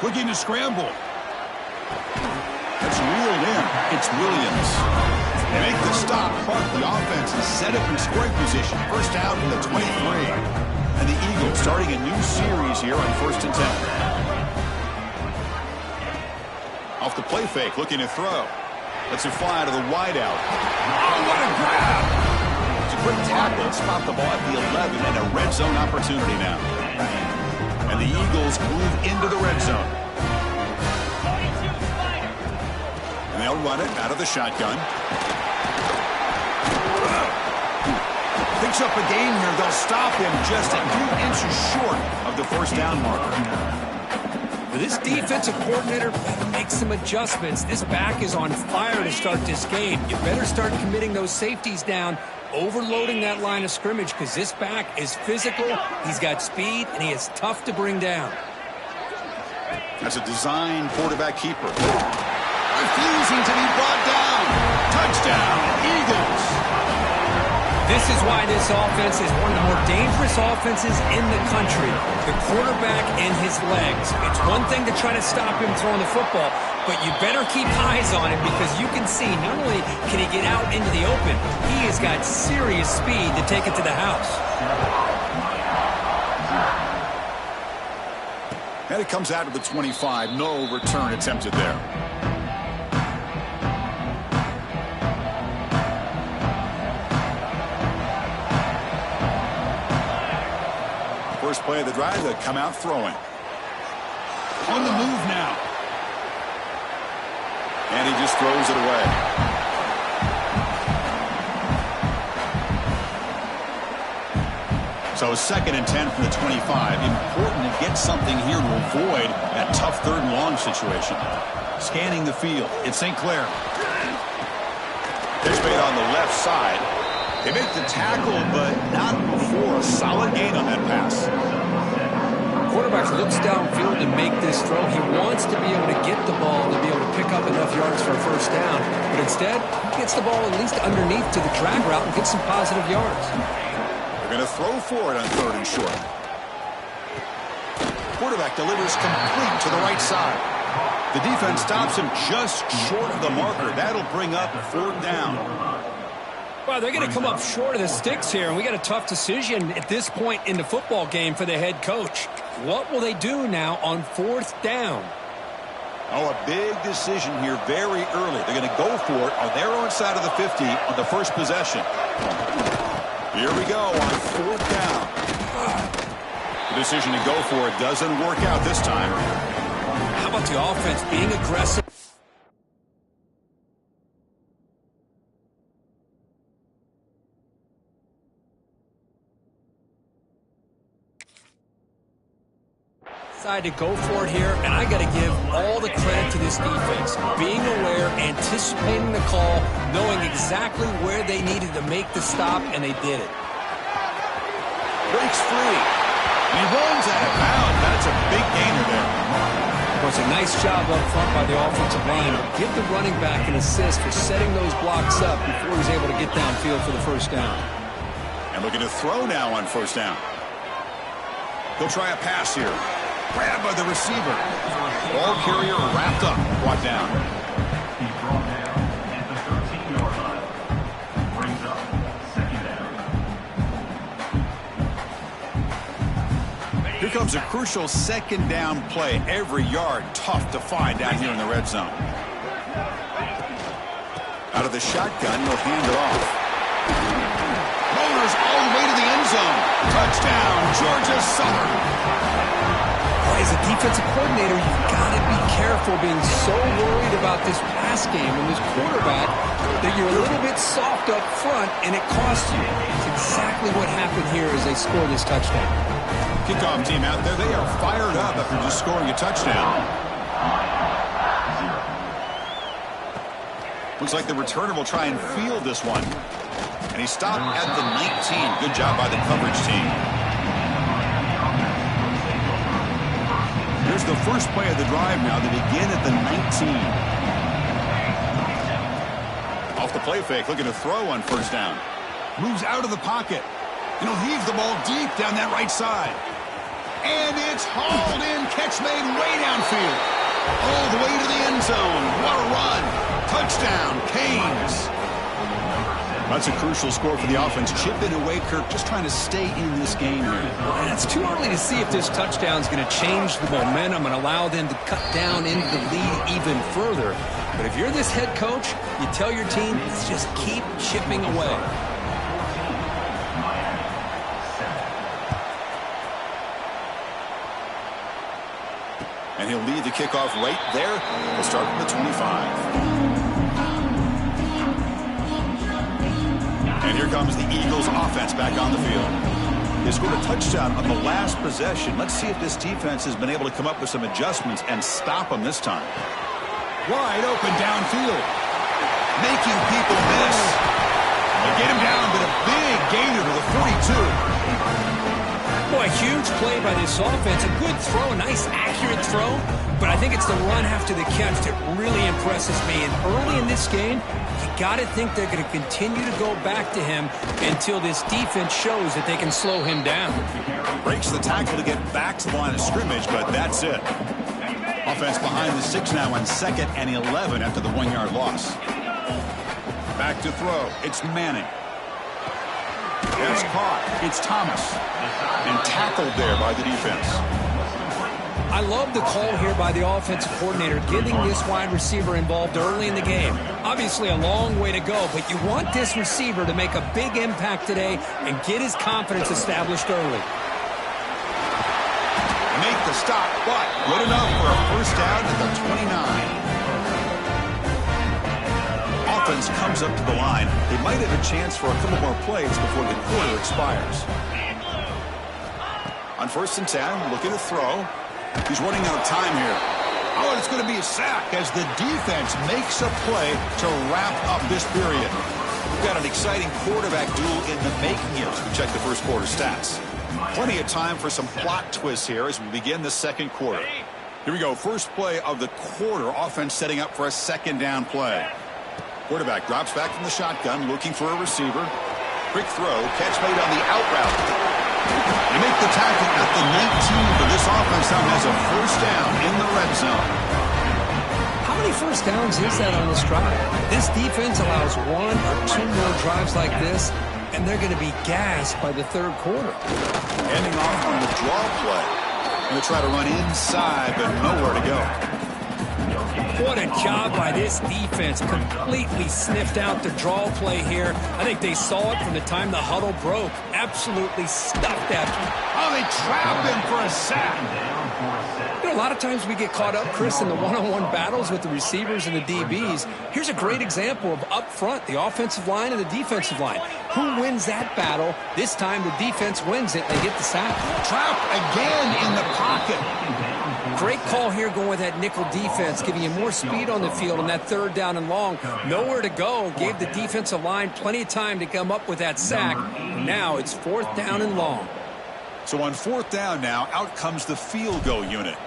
Looking to scramble. That's reeled in. It's Williams. They make the stop, park the offense, and set up in scoring position. First down from the 23. And the Eagles starting a new series here on 1st and 10. Off the play fake, looking to throw. Lets it fly to the wideout. Oh, what a grab! It's a quick tackle. Spot the ball at the 11 and a red zone opportunity now. And the Eagles move into the red zone. And they'll run it out of the shotgun. Picks up a gain here. They'll stop him just a few inches short of the first down marker. This defensive coordinator better make some adjustments. This back is on fire to start this game. You better start committing those safeties down, overloading that line of scrimmage, because this back is physical, he's got speed, and he is tough to bring down. That's a design quarterback keeper. Refusing to be brought down. Touchdown, Eagles. This is why this offense is one of the more dangerous offenses in the country. The quarterback and his legs. It's one thing to try to stop him throwing the football, but you better keep eyes on him, because you can see not only can he get out into the open, he has got serious speed to take it to the house. And it comes out of the 25. No return attempted there. First play of the drive, they come out throwing. On the move now. And he just throws it away. So 2nd and 10 from the 25. Important to get something here to avoid that tough 3rd and long situation. Scanning the field. It's St. Clair. Pitch made on the left side. They make the tackle, but not before a solid gain on that pass. Quarterback looks downfield to make this throw. He wants to be able to get the ball to be able to pick up enough yards for a first down. But instead, he gets the ball at least underneath to the drag route and gets some positive yards. They're going to throw for it on 3rd and short. Quarterback delivers complete to the right side. The defense stops him just short of the marker. That'll bring up 4th down. Well, they're going to come up short of the sticks here, and we got a tough decision at this point in the football game for the head coach. What will they do now on 4th down? Oh, a big decision here very early. They're going to go for it on their own side of the 50 on the first possession. Here we go on 4th down. The decision to go for it doesn't work out this time. How about the offense being aggressive? To go for it here, and I got to give all the credit to this defense. Being aware, anticipating the call, knowing exactly where they needed to make the stop, and they did it. Breaks free. And he runs out of bounds. That's a big gainer there. It was a nice job up front by the offensive line. Give the running back an assist for setting those blocks up before he's able to get downfield for the first down. And looking to throw now on 1st down. He'll try a pass here. Grabbed by the receiver. Ball carrier wrapped up. Brought down. He's brought down at the 13-yard line. Brings up 2nd down. Here comes a crucial second down play. Every yard tough to find down here in the red zone. Out of the shotgun, he'll hand it off. Motors all the way to the end zone. Touchdown, Georgia Southern. As a defensive coordinator, you've got to be careful being so worried about this pass game and this quarterback that you're a little bit soft up front and it costs you. It's exactly what happened here as they score this touchdown. Kickoff team out there, they are fired up after just scoring a touchdown. Looks like the returner will try and field this one. And he stopped at the 19. Good job by the coverage team. Here's the first play of the drive now. They begin at the 19. Off the play fake, looking to throw on first down. Moves out of the pocket. And he'll heave the ball deep down that right side. And it's hauled in. Catch made way downfield. All the way to the end zone. What a run. Touchdown, Canes. That's a crucial score for the offense. Chipping away, Kirk, just trying to stay in this game here. And it's too early to see if this touchdown is going to change the momentum and allow them to cut down into the lead even further. But if you're this head coach, you tell your team, let's just keep chipping away. And he'll lead the kickoff right there. We'll start from the 25. And here comes the Eagles offense back on the field. They scored a touchdown on the last possession. Let's see if this defense has been able to come up with some adjustments and stop them this time. Wide open downfield. Making people miss. They get him down, but a big gainer to the 42. Boy, huge play by this offense. A good throw, a nice accurate throw. But I think it's the run after the catch that really impresses me. And early in this game, you got to think they're going to continue to go back to him until this defense shows that they can slow him down. Breaks the tackle to get back to the line of scrimmage, but that's it. Offense behind the 6 now on 2nd and 11 after the 1-yard loss. Back to throw. It's Manning. That's caught. It's Thomas. And tackled there by the defense. I love the call here by the offensive coordinator, getting this wide receiver involved early in the game. Obviously a long way to go, but you want this receiver to make a big impact today and get his confidence established early. Make the stop, but good enough for a first down at the 29. Offense comes up to the line. They might have a chance for a couple more plays before the quarter expires. On 1st and 10, looking to throw. He's running out of time here. Oh, and it's going to be a sack as the defense makes a play to wrap up this period. We've got an exciting quarterback duel in the making here as we check the first quarter stats. Plenty of time for some plot twists here as we begin the second quarter. Here we go. First play of the quarter. Offense setting up for a second down play. Quarterback drops back from the shotgun, looking for a receiver. Quick throw. Catch made on the out route. They make the tackle at the 19, but this offense now has a first down in the red zone. How many first downs is that on this drive? This defense allows 1 or 2 more drives like this, and they're going to be gassed by the third quarter. Ending off on the draw play. Going to try to run inside, but nowhere to go. What a job by this defense. Completely sniffed out the draw play here. I think they saw it from the time the huddle broke. Absolutely stuffed that. Oh, they trap him for a sack. You know, a lot of times we get caught up, Chris, in the one-on-one battles with the receivers and the DBs. Here's a great example of up front, the offensive line and the defensive line. Who wins that battle? This time the defense wins it. They get the sack. Trap again in the pocket. Great call here going with that nickel defense, giving you more speed on the field on that 3rd down and long. Nowhere to go. Gave the defensive line plenty of time to come up with that sack. Now it's 4th down and long. So on 4th down now, out comes the field goal unit.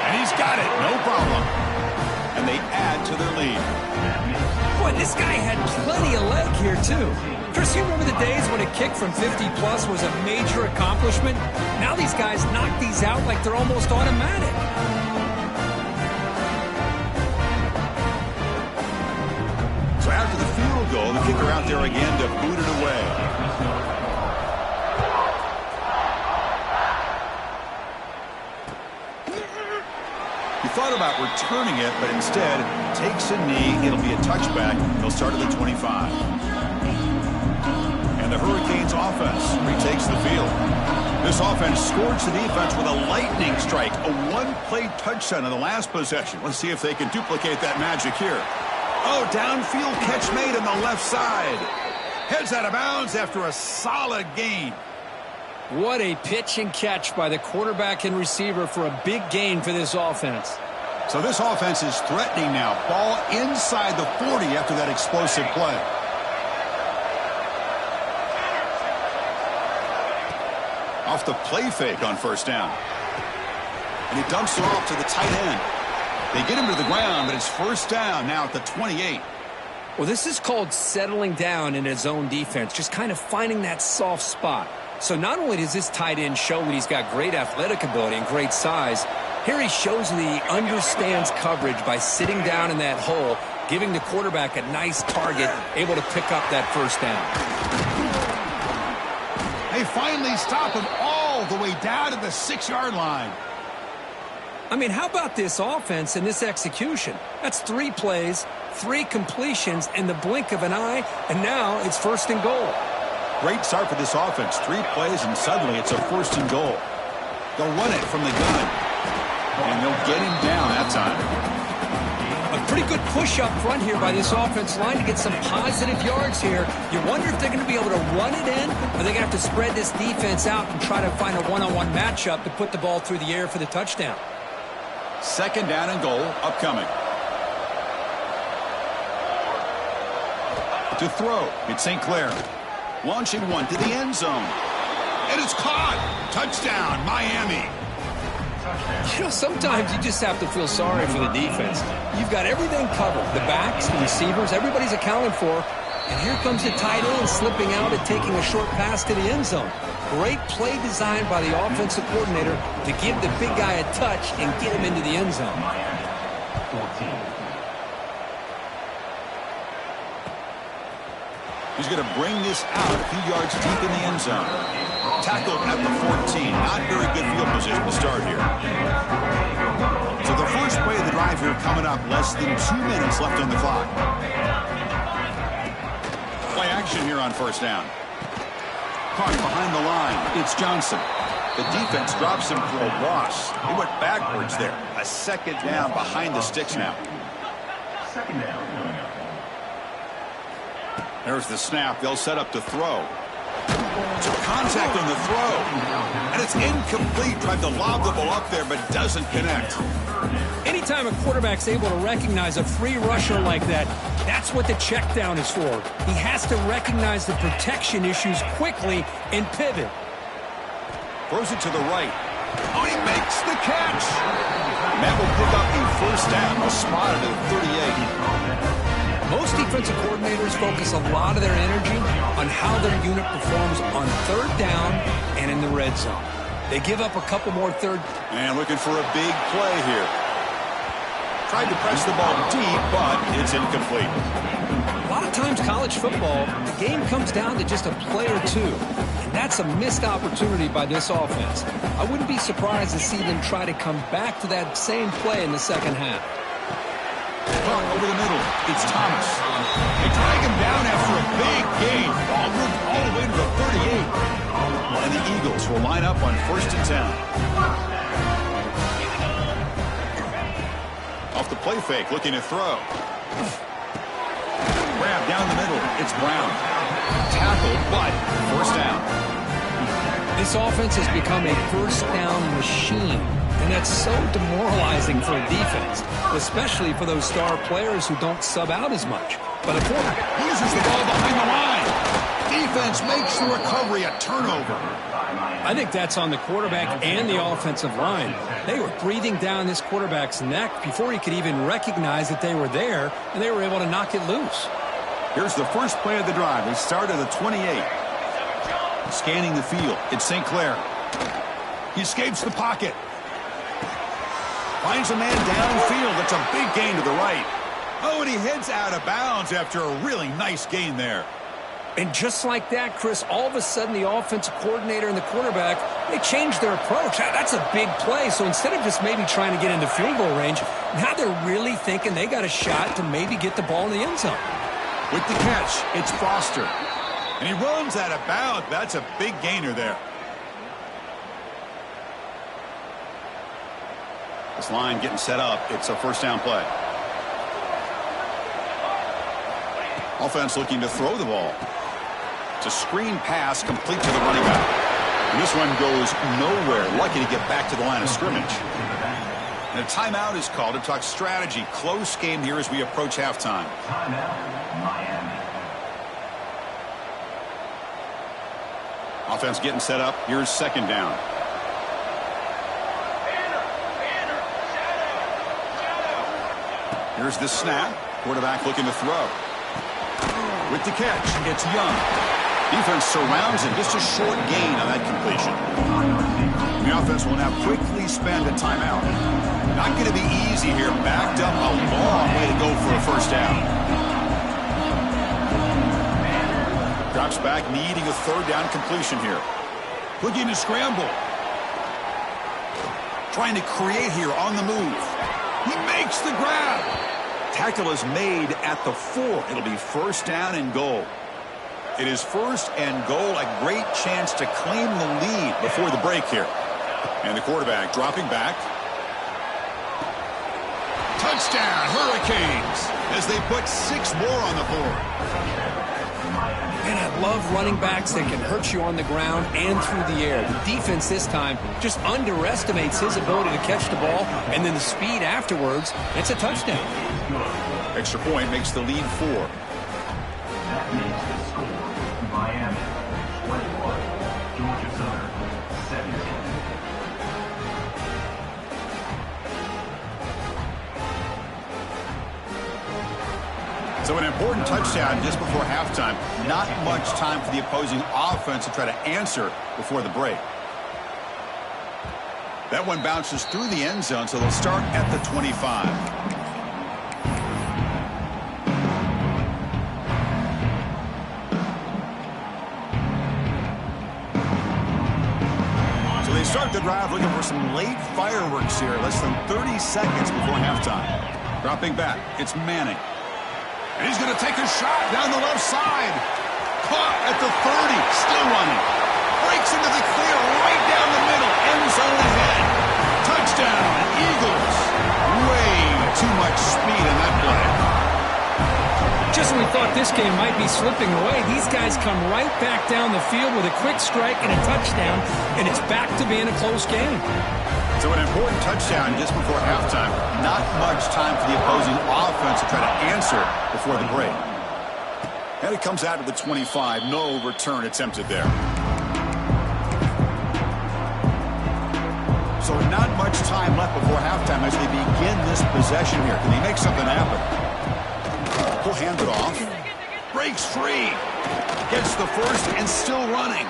And he's got it. No problem. And they add to their lead. Boy, this guy had plenty of leg here, too. Chris, you remember the days when a kick from 50-plus was a major accomplishment? Now these guys knock these out like they're almost automatic. So after the field goal, the kicker out there again to boot it away. thought about returning it, but instead takes a knee. It'll be a touchback. They'll start at the 25. And the Hurricanes offense retakes the field. This offense scourged the defense with a lightning strike, a one-play touchdown in the last possession. Let's see if they can duplicate that magic here. Oh, downfield catch made on the left side. Heads out of bounds after a solid gain. What a pitch and catch by the quarterback and receiver for a big gain for this offense. So this offense is threatening now. Ball inside the 40 after that explosive play. Off the play fake on first down. And he dumps it off to the tight end. They get him to the ground, but it's first down now at the 28. Well, this is called settling down in his own defense, just kind of finding that soft spot. So not only does this tight end show that he's got great athletic ability and great size, here he shows that he understands coverage by sitting down in that hole, giving the quarterback a nice target, able to pick up that first down. They finally stop him all the way down to the 6-yard line. I mean, how about this offense and this execution? That's 3 plays, 3 completions in the blink of an eye, and now it's first and goal. Great start for this offense. 3 plays, and suddenly it's a first and goal. They'll run it from the gun, and they'll get him down that time. A pretty good push up front here by this offense line to get some positive yards here. You wonder if they're going to be able to run it in, or they're going to have to spread this defense out and try to find a one-on-one matchup to put the ball through the air for the touchdown. Second down and goal upcoming. To throw, it's St. Clair. Launching one to the end zone. And it's caught. Touchdown, Miami. You know, sometimes you just have to feel sorry for the defense. You've got everything covered. The backs, the receivers, everybody's accounted for. And here comes the tight end slipping out and taking a short pass to the end zone. Great play design by the offensive coordinator to give the big guy a touch and get him into the end zone. He's going to bring this out a few yards deep in the end zone. Tackled at the 14. Not very good field position to start here. So the first play of the drive here coming up. Less than 2 minutes left on the clock. Play action here on first down. Caught behind the line. It's Johnson. The defense drops him for a loss. He went backwards there. A second down behind the sticks now. Second down. There's the snap. They'll set up to throw. Some contact on the throw. And it's incomplete. Tried to lob the ball up there, but doesn't connect. Anytime a quarterback's able to recognize a free rusher like that, that's what the check down is for. He has to recognize the protection issues quickly and pivot. Throws it to the right. Oh, he makes the catch. That will pick up a first down. Spotted at 38. Most defensive coordinators focus a lot of their energy on how their unit performs on third down and in the red zone. They give up a couple more third. And looking for a big play here. Tried to press the ball deep, but it's incomplete. A lot of times college football, the game comes down to just a play or two. And that's a missed opportunity by this offense. I wouldn't be surprised to see them try to come back to that same play in the second half. Caught over the middle. It's Thomas. They drag him down after a big gain. Ball moved all the way to the 38. And the Eagles will line up on first and 10. Off the play fake, looking to throw. Grab down the middle. It's Brown. Tackled, but first down. This offense has become a first down machine. And that's so demoralizing for a defense, especially for those star players who don't sub out as much. But the quarterback loses the ball behind the line. Defense makes the recovery a turnover. I think that's on the quarterback and the offensive line. They were breathing down this quarterback's neck before he could even recognize that they were there, and they were able to knock it loose. Here's the first play of the drive. They start at the 28. Scanning the field. It's St. Clair. He escapes the pocket. Finds a man downfield. That's a big gain to the right. Oh, and he heads out of bounds after a really nice gain there. And just like that, Chris, all of a sudden the offensive coordinator and the quarterback They changed their approach. That's a big play. So instead of just maybe trying to get into field goal range, now they're really thinking they got a shot to maybe get the ball in the end zone. With the catch, it's Foster. And he runs out of bounds. That's a big gainer there. This line getting set up. It's a first down play. Offense looking to throw the ball. It's a screen pass complete to the running back. And this one goes nowhere. Lucky to get back to the line of scrimmage. And a timeout is called to talk strategy. Close game here as we approach halftime. Timeout, Miami. Offense getting set up. Here's second down. Here's the snap. Quarterback looking to throw. With the catch, it's Young. Defense surrounds him. Just a short gain on that completion. The offense will now quickly spend a timeout. Not going to be easy here. Backed up a long way to go for a first down. Drops back, needing a third down completion here. Looking to scramble. Trying to create here on the move. He makes the grab. Tackle is made at the 4. It'll be first down and goal. It is first and goal. A great chance to claim the lead before the break here. And the quarterback dropping back. Touchdown, Hurricanes, as they put 6 more on the board. And I love running backs that can hurt you on the ground and through the air. The defense this time just underestimates his ability to catch the ball, and then the speed afterwards, it's a touchdown. Extra point makes the lead 4. That makes the score Miami 21, Georgia Southern 17. So an important touchdown just before halftime. Not much time for the opposing offense to try to answer before the break. That one bounces through the end zone, so they'll start at the 25. So they start the drive looking for some late fireworks here. Less than 30 seconds before halftime. Dropping back, it's Manning. And he's going to take a shot down the left side. Caught at the 30. Still running. Breaks into the clear right down the middle. End zone ahead. Touchdown, Eagles. Way too much speed in that play. Just when we thought this game might be slipping away, these guys come right back down the field with a quick strike and a touchdown, and it's back to being a close game. So an important touchdown just before halftime. Not much time for the opposing offense to try to answer before the break. And it comes out to the 25. No return attempted there. So not much time left before halftime as they begin this possession here. Can they make something happen? He'll hand it off. Breaks free. Gets the first and still running.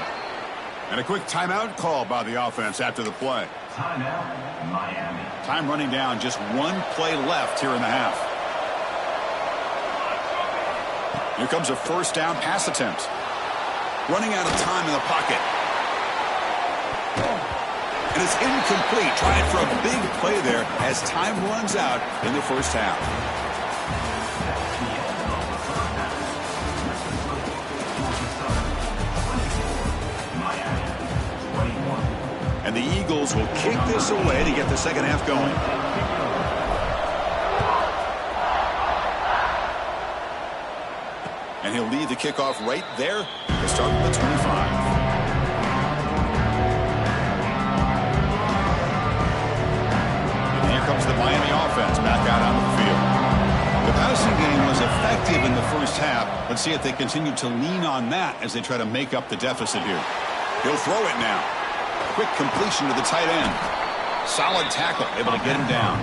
And a quick timeout call by the offense after the play. Timeout, Miami. Time running down. Just one play left here in the half. Here comes a first down pass attempt. Running out of time in the pocket. And it's incomplete. Trying for a big play there as time runs out in the first half. And the Eagles will kick this away to get the second half going. And he'll lead the kickoff right there to start with the 25. And here comes the Miami offense back out on the field. The passing game was effective in the first half. Let's see if they continue to lean on that as they try to make up the deficit here. He'll throw it now. Quick completion to the tight end. Solid tackle, able to get him down.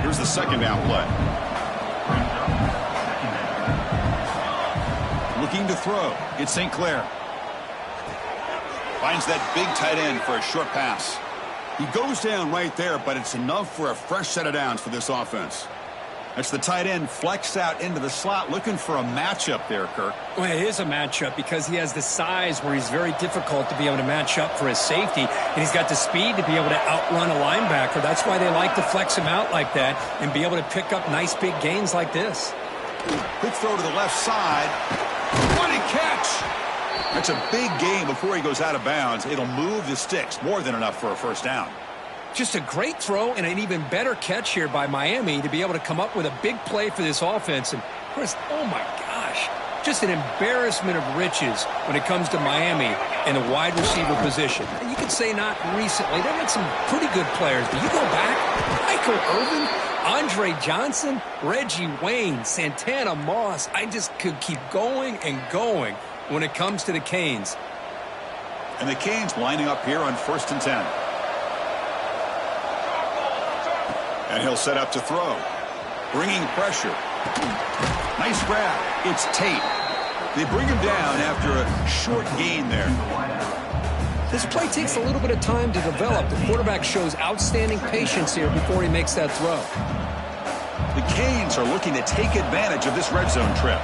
Here's the second down play. Looking to throw. It's St. Clair. Finds that big tight end for a short pass. He goes down right there, but it's enough for a fresh set of downs for this offense. As the tight end flexed out into the slot, looking for a matchup there, Kirk. Well, it is a matchup because he has the size where he's very difficult to be able to match up for his safety, and he's got the speed to be able to outrun a linebacker. That's why they like to flex him out like that and be able to pick up nice big gains like this. Quick throw to the left side. What a catch! That's a big gain before he goes out of bounds. It'll move the sticks, more than enough for a first down. Just a great throw and an even better catch here by Miami to be able to come up with a big play for this offense. And, of course, oh, my gosh, just an embarrassment of riches when it comes to Miami in the wide receiver position. And you could say not recently. They've had some pretty good players. But you go back, Michael Irvin, Andre Johnson, Reggie Wayne, Santana Moss. I just could keep going and going when it comes to the Canes. And the Canes lining up here on 1st and 10. And he'll set up to throw. Bringing pressure. Nice grab. It's Tate. They bring him down after a short gain there. This play takes a little bit of time to develop. The quarterback shows outstanding patience here before he makes that throw. The Canes are looking to take advantage of this red zone trip.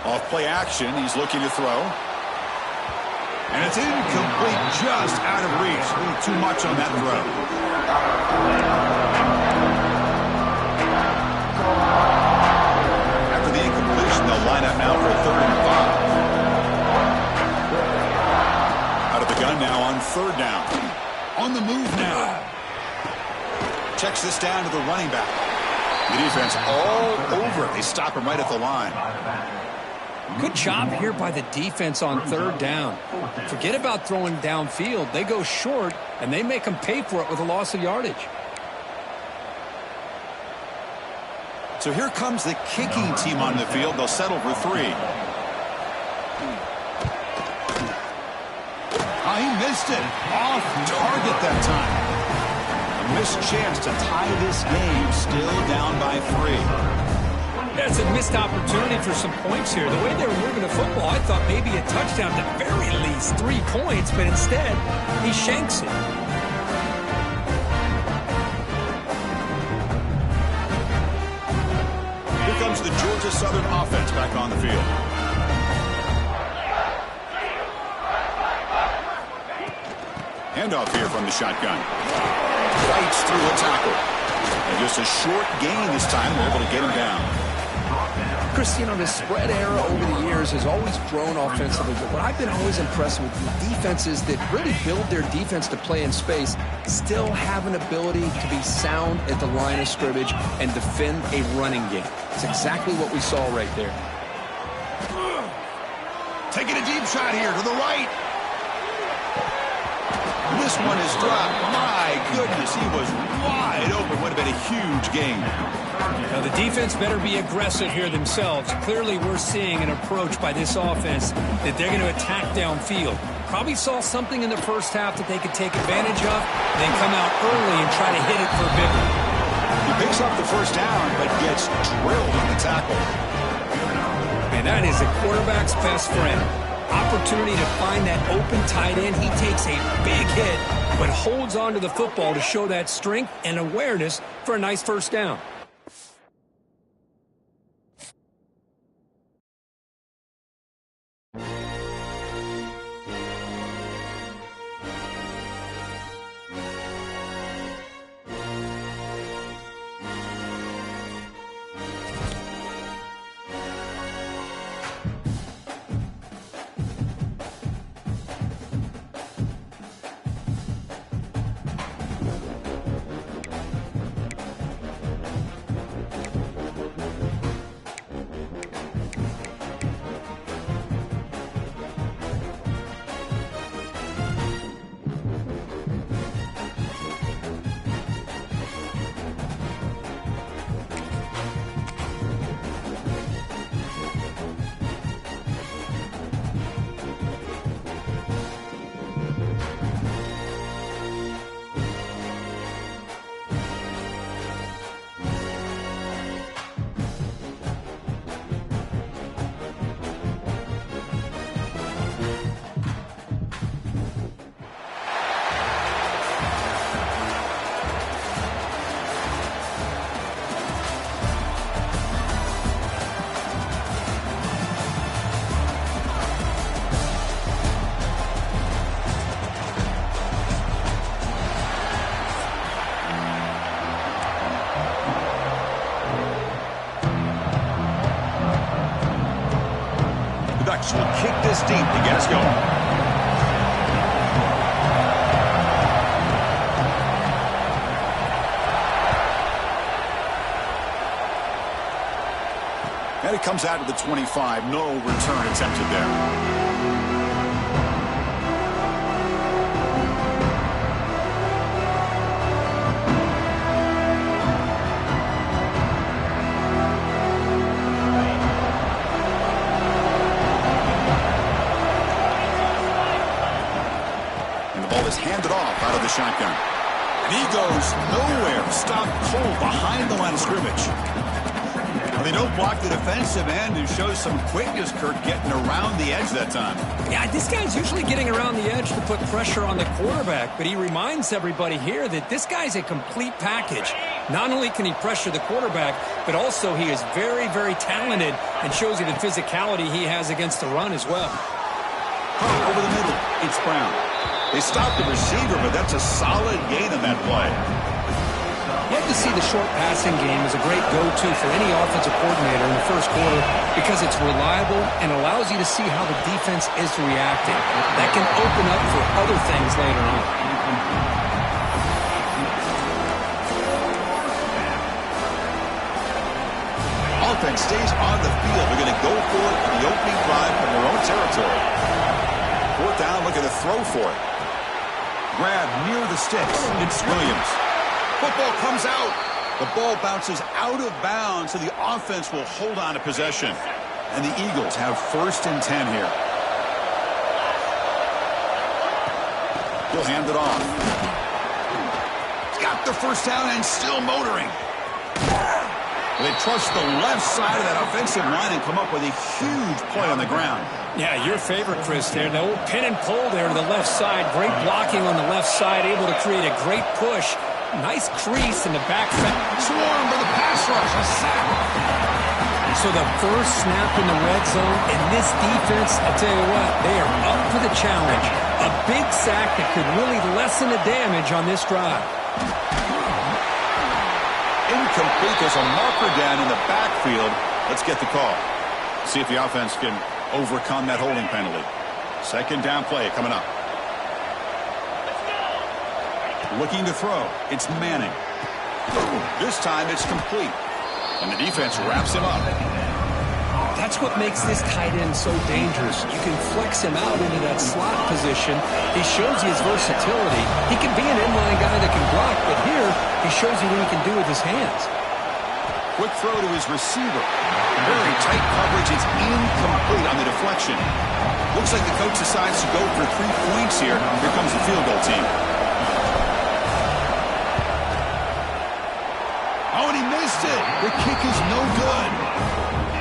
Off play action, he's looking to throw. And it's incomplete, just out of reach. A little too much on that throw. After the incompletion, they'll line up now for a 3rd and 5. Out of the gun now on 3rd down. On the move now. Checks this down to the running back. The defense all over it. They stop him right at the line. Good job here by the defense on 3rd down. Forget about throwing downfield. They go short, and they make them pay for it with a loss of yardage. So here comes the kicking team on the field. They'll settle for 3. Oh, he missed it. Off target that time. A missed chance to tie this game. Still down by 3. That's a missed opportunity for some points here. The way they were moving the football, I thought maybe a touchdown, at the very least 3 points, but instead, he shanks it. Here comes the Georgia Southern offense back on the field. Handoff here from the shotgun. Fights through a tackle. And just a short gain this time. They're able to get him down. Chris, you know, the spread era over the years has always grown offensively, but what I've been always impressed with the defenses that really build their defense to play in space still have an ability to be sound at the line of scrimmage and defend a running game. It's exactly what we saw right there. Taking a deep shot here to the right. This one is dropped. My goodness, he was wide open. Would have been a huge gain. Now, the defense better be aggressive here themselves. Clearly, we're seeing an approach by this offense that they're going to attack downfield. Probably saw something in the first half that they could take advantage of, then come out early and try to hit it for bigger. He picks up the first down, but gets drilled on the tackle. And that is a quarterback's best friend. Opportunity to find that open tight end. He takes a big hit, but holds on to the football to show that strength and awareness for a nice first down. backs will kick this deep to get us going. And it comes out to the 25. No return attempted there. Is handed off out of the shotgun. And he goes nowhere. Stopped cold behind the line of scrimmage. Well, they don't block the defensive end and show some quickness, Kirk, getting around the edge that time. Yeah, this guy's usually getting around the edge to put pressure on the quarterback, but he reminds everybody here that this guy's a complete package. Not only can he pressure the quarterback, but also he is very, very talented and shows you the physicality he has against the run as well. Over the middle, it's Brown. They stopped the receiver, but that's a solid gain on that play. You have to see the short passing game as a great go-to for any offensive coordinator in the first quarter because it's reliable and allows you to see how the defense is reacting. That can open up for other things later on. Offense stays on the field. They're going to go for it in the opening drive from their own territory. Fourth down, look at the throw for it. Grab near the sticks. It's Williams. Football comes out. The ball bounces out of bounds, so the offense will hold on to possession. And the Eagles have 1st and 10 here. He'll hand it off. He's got the first down and still motoring. They trust the left side of that offensive line and come up with a huge play on the ground. Yeah, your favorite, Chris, there. The old pin and pull there to the left side. Great blocking on the left side, able to create a great push. Nice crease in the back. Swarmed by the pass rush. A sack. So the first snap in the red zone, and this defense, I'll tell you what, they are up for the challenge. A big sack that could really lessen the damage on this drive. Incomplete. There's a marker down in the backfield. Let's get the call. See if the offense can overcome that holding penalty. 2nd down play coming up. Looking to throw. It's Manning. This time it's complete. And the defense wraps him up. That's what makes this tight end so dangerous. You can flex him out into that slot position. He shows you his versatility. He can be an inline guy that can block, but here he shows you what he can do with his hands. Quick throw to his receiver. Very tight coverage. It's incomplete on the deflection. Looks like the coach decides to go for 3 points here. Here comes the field goal team. Oh, and he missed it. The kick is no good.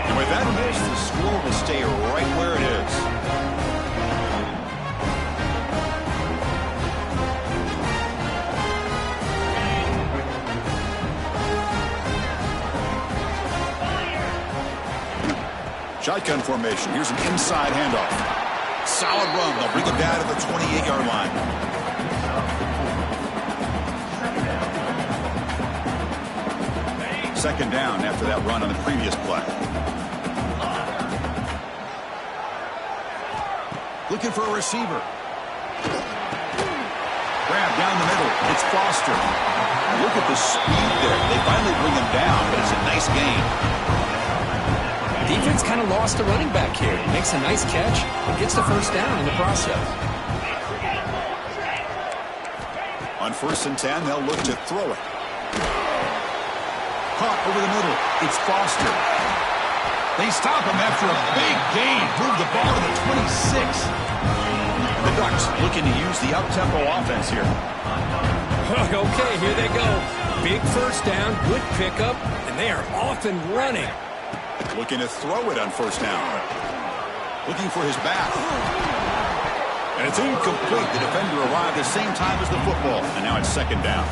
And with that miss, the score will stay right where it is. Shotgun formation. Here's an inside handoff. Solid run. They'll bring him down to the 28-yard line. Second down after that run on the previous play. Looking for a receiver. Grab down the middle. It's Foster. Look at the speed there. They finally bring him down, but it's a nice gain. Defense kind of lost the running back here. Makes a nice catch and gets the first down in the process. On 1st and 10, they'll look to throw it. Caught over the middle. It's Foster. They stop him after a big gain. Move the ball to the 26. The Ducks looking to use the up-tempo offense here. Okay, here they go. Big first down, good pickup, and they are off and running. Looking to throw it on 1st down. Looking for his back. And it's incomplete. The defender arrived at the same time as the football. And now it's 2nd down.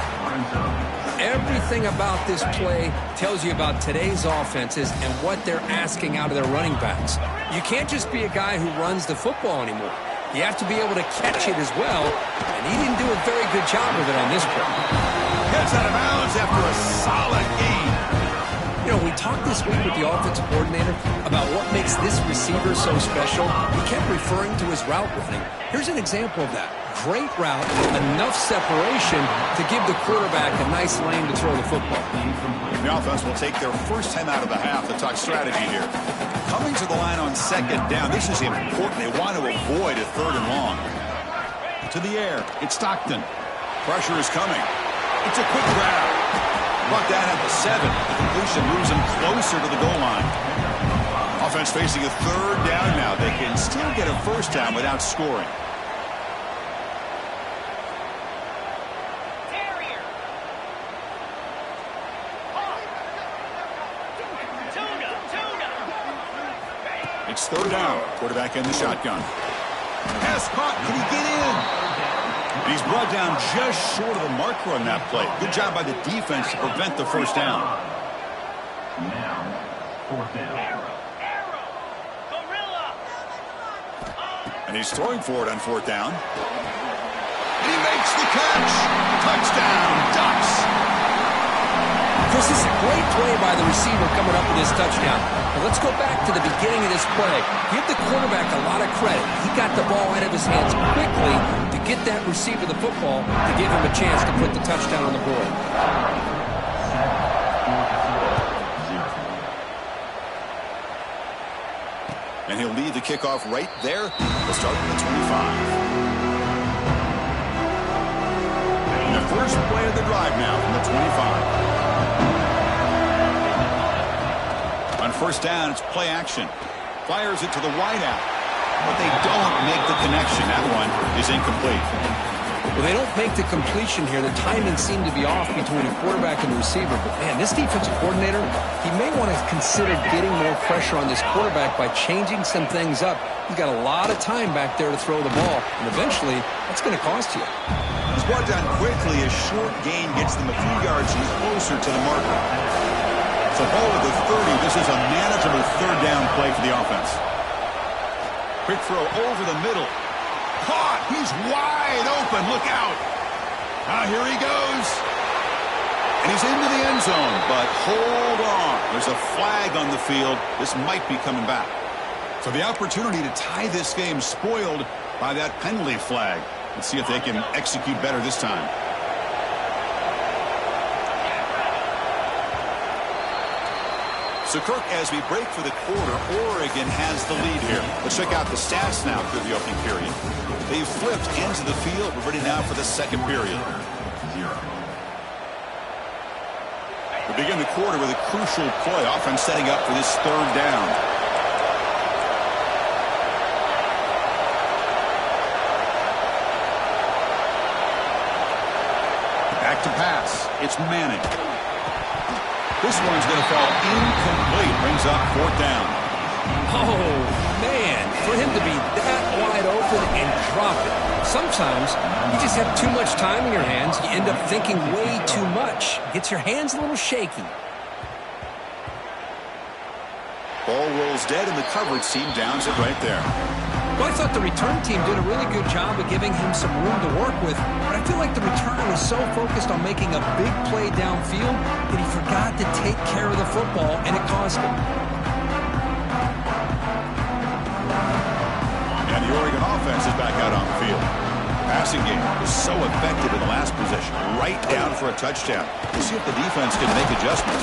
Everything about this play tells you about today's offenses and what they're asking out of their running backs. You can't just be a guy who runs the football anymore. You have to be able to catch it as well. And he didn't do a very good job of it on this play. Gets out of bounds after a solid gain. know, we talked this week with the offensive coordinator about what makes this receiver so special. He kept referring to his route running. Here's an example of that. Great route, enough separation to give the quarterback a nice lane to throw the football. The offense will take their first time out of the half to talk strategy here. Coming to the line on second down, this is important. They want to avoid a third and long. To the air, it's Stockton. Pressure is coming. It's a quick grab. Brought down at the 7. The completion moves him closer to the goal line. Offense facing a third down now. They can still get a first down without scoring. It's third down. Quarterback in the shotgun. Pass caught. Can he get in? And he's brought down just short of the marker on that play. Good job by the defense to prevent the first down. Now, fourth down. And he's throwing for it on fourth down. And he makes the catch. Touchdown, Ducks. This is a great play by the receiver coming up with his touchdown. But let's go back to the beginning of this play. Give the quarterback a lot of credit. He got the ball out of his hands quickly to get that receiver the football to give him a chance to put the touchdown on the board. And he'll lead the kickoff right there. We'll start from the 25. And the first play of the drive now from the 25. On first down, it's play action. Fires it to the wideout. But they don't make the connection. That one is incomplete. Well, they don't make the completion here. The timing seemed to be off between the quarterback and the receiver. But, man, this defensive coordinator, he may want to consider getting more pressure on this quarterback by changing some things up. He's got a lot of time back there to throw the ball. And eventually, that's going to cost you. He's brought down quickly. A short gain gets them a few yards closer to the marker. So ball at the 30. This is a manageable third down play for the offense. Quick throw over the middle. Caught. He's wide open. Look out. Here he goes. And he's into the end zone. But hold on. There's a flag on the field. This might be coming back. So the opportunity to tie this game spoiled by that penalty flag. Let's see if they can execute better this time. So, Kirk, as we break for the quarter, Oregon has the lead here. Let's check out the stats now through the opening period. They've flipped into the field. We're ready now for the second period. We begin the quarter with a crucial play. Offense setting up for this third down. Back to pass. It's Manning. This one's going to fall incomplete. Brings up fourth down. Oh, man. For him to be that wide open and drop it. Sometimes you just have too much time in your hands. You end up thinking way too much. Gets your hands a little shaky. Ball rolls dead, and the coverage team downs it right there. Well, I thought the return team did a really good job of giving him some room to work with, but I feel like the returner was so focused on making a big play downfield that he forgot to take care of the football, and it cost him. And the Oregon offense is back out on the field. Passing game was so effective in the last possession, right down for a touchdown. We'll see if the defense can make adjustments.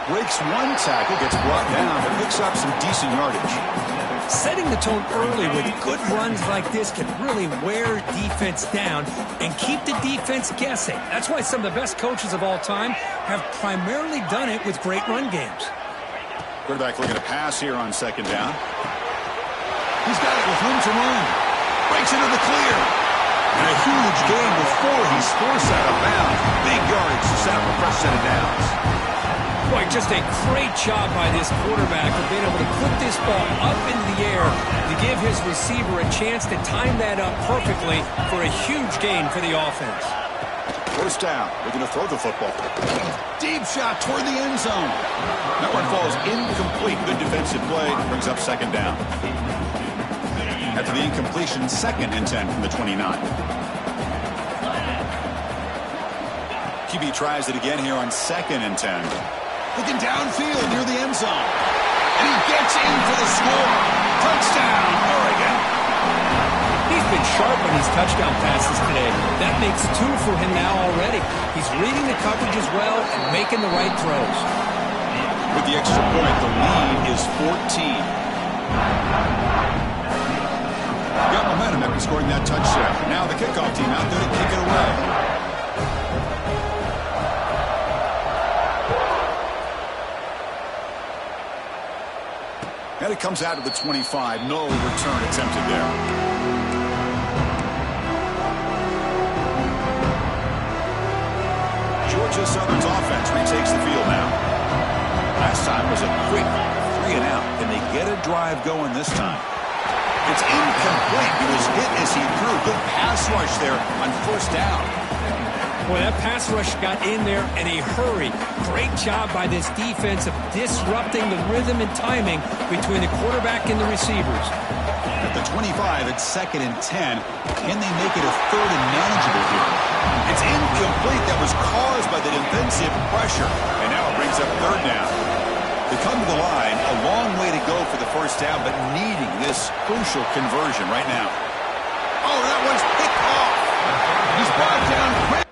Breaks one tackle, gets brought down, but picks up some decent yardage. Setting the tone early with good runs like this can really wear defense down and keep the defense guessing. That's why some of the best coaches of all time have primarily done it with great run games. Quarterback looking to pass here on second down. He's got it with room to run. Breaks into the clear. And a huge gain before he's forced out of bounds. Big yardage to set up a fresh set of downs. Boy, just a great job by this quarterback of being able to put this ball up into the air to give his receiver a chance to time that up perfectly for a huge gain for the offense. First down. They're going to throw the football. Deep shot toward the end zone. That one falls incomplete. Good defensive play. Brings up second down. After the incompletion, 2nd and 10 from the 29. QB tries it again here on 2nd and 10. Looking downfield near the end zone. And he gets in for the score. Touchdown, Oregon. He's been sharp on these touchdown passes today. That makes 2 for him now already. He's reading the coverage as well and making the right throws. With the extra point, the lead is 14. Got momentum after scoring that touchdown. Now the kickoff team out there to kick it away. And it comes out of the 25. No return attempted there. Georgia Southern's offense retakes the field now. Last time was a quick 3-and-out. Can they get a drive going this time? It's incomplete. He was hit as he threw. Good pass rush there on first down. Boy, that pass rush got in there in a hurry. Great job by this defense of disrupting the rhythm and timing between the quarterback and the receivers. At the 25, it's 2nd and 10. Can they make it a 3rd and manageable here? It's incomplete. That was caused by the defensive pressure. And now it brings up 3rd down. They come to the line, a long way to go for the first down, but needing this crucial conversion right now. Oh, that one's picked off. He's brought down quick.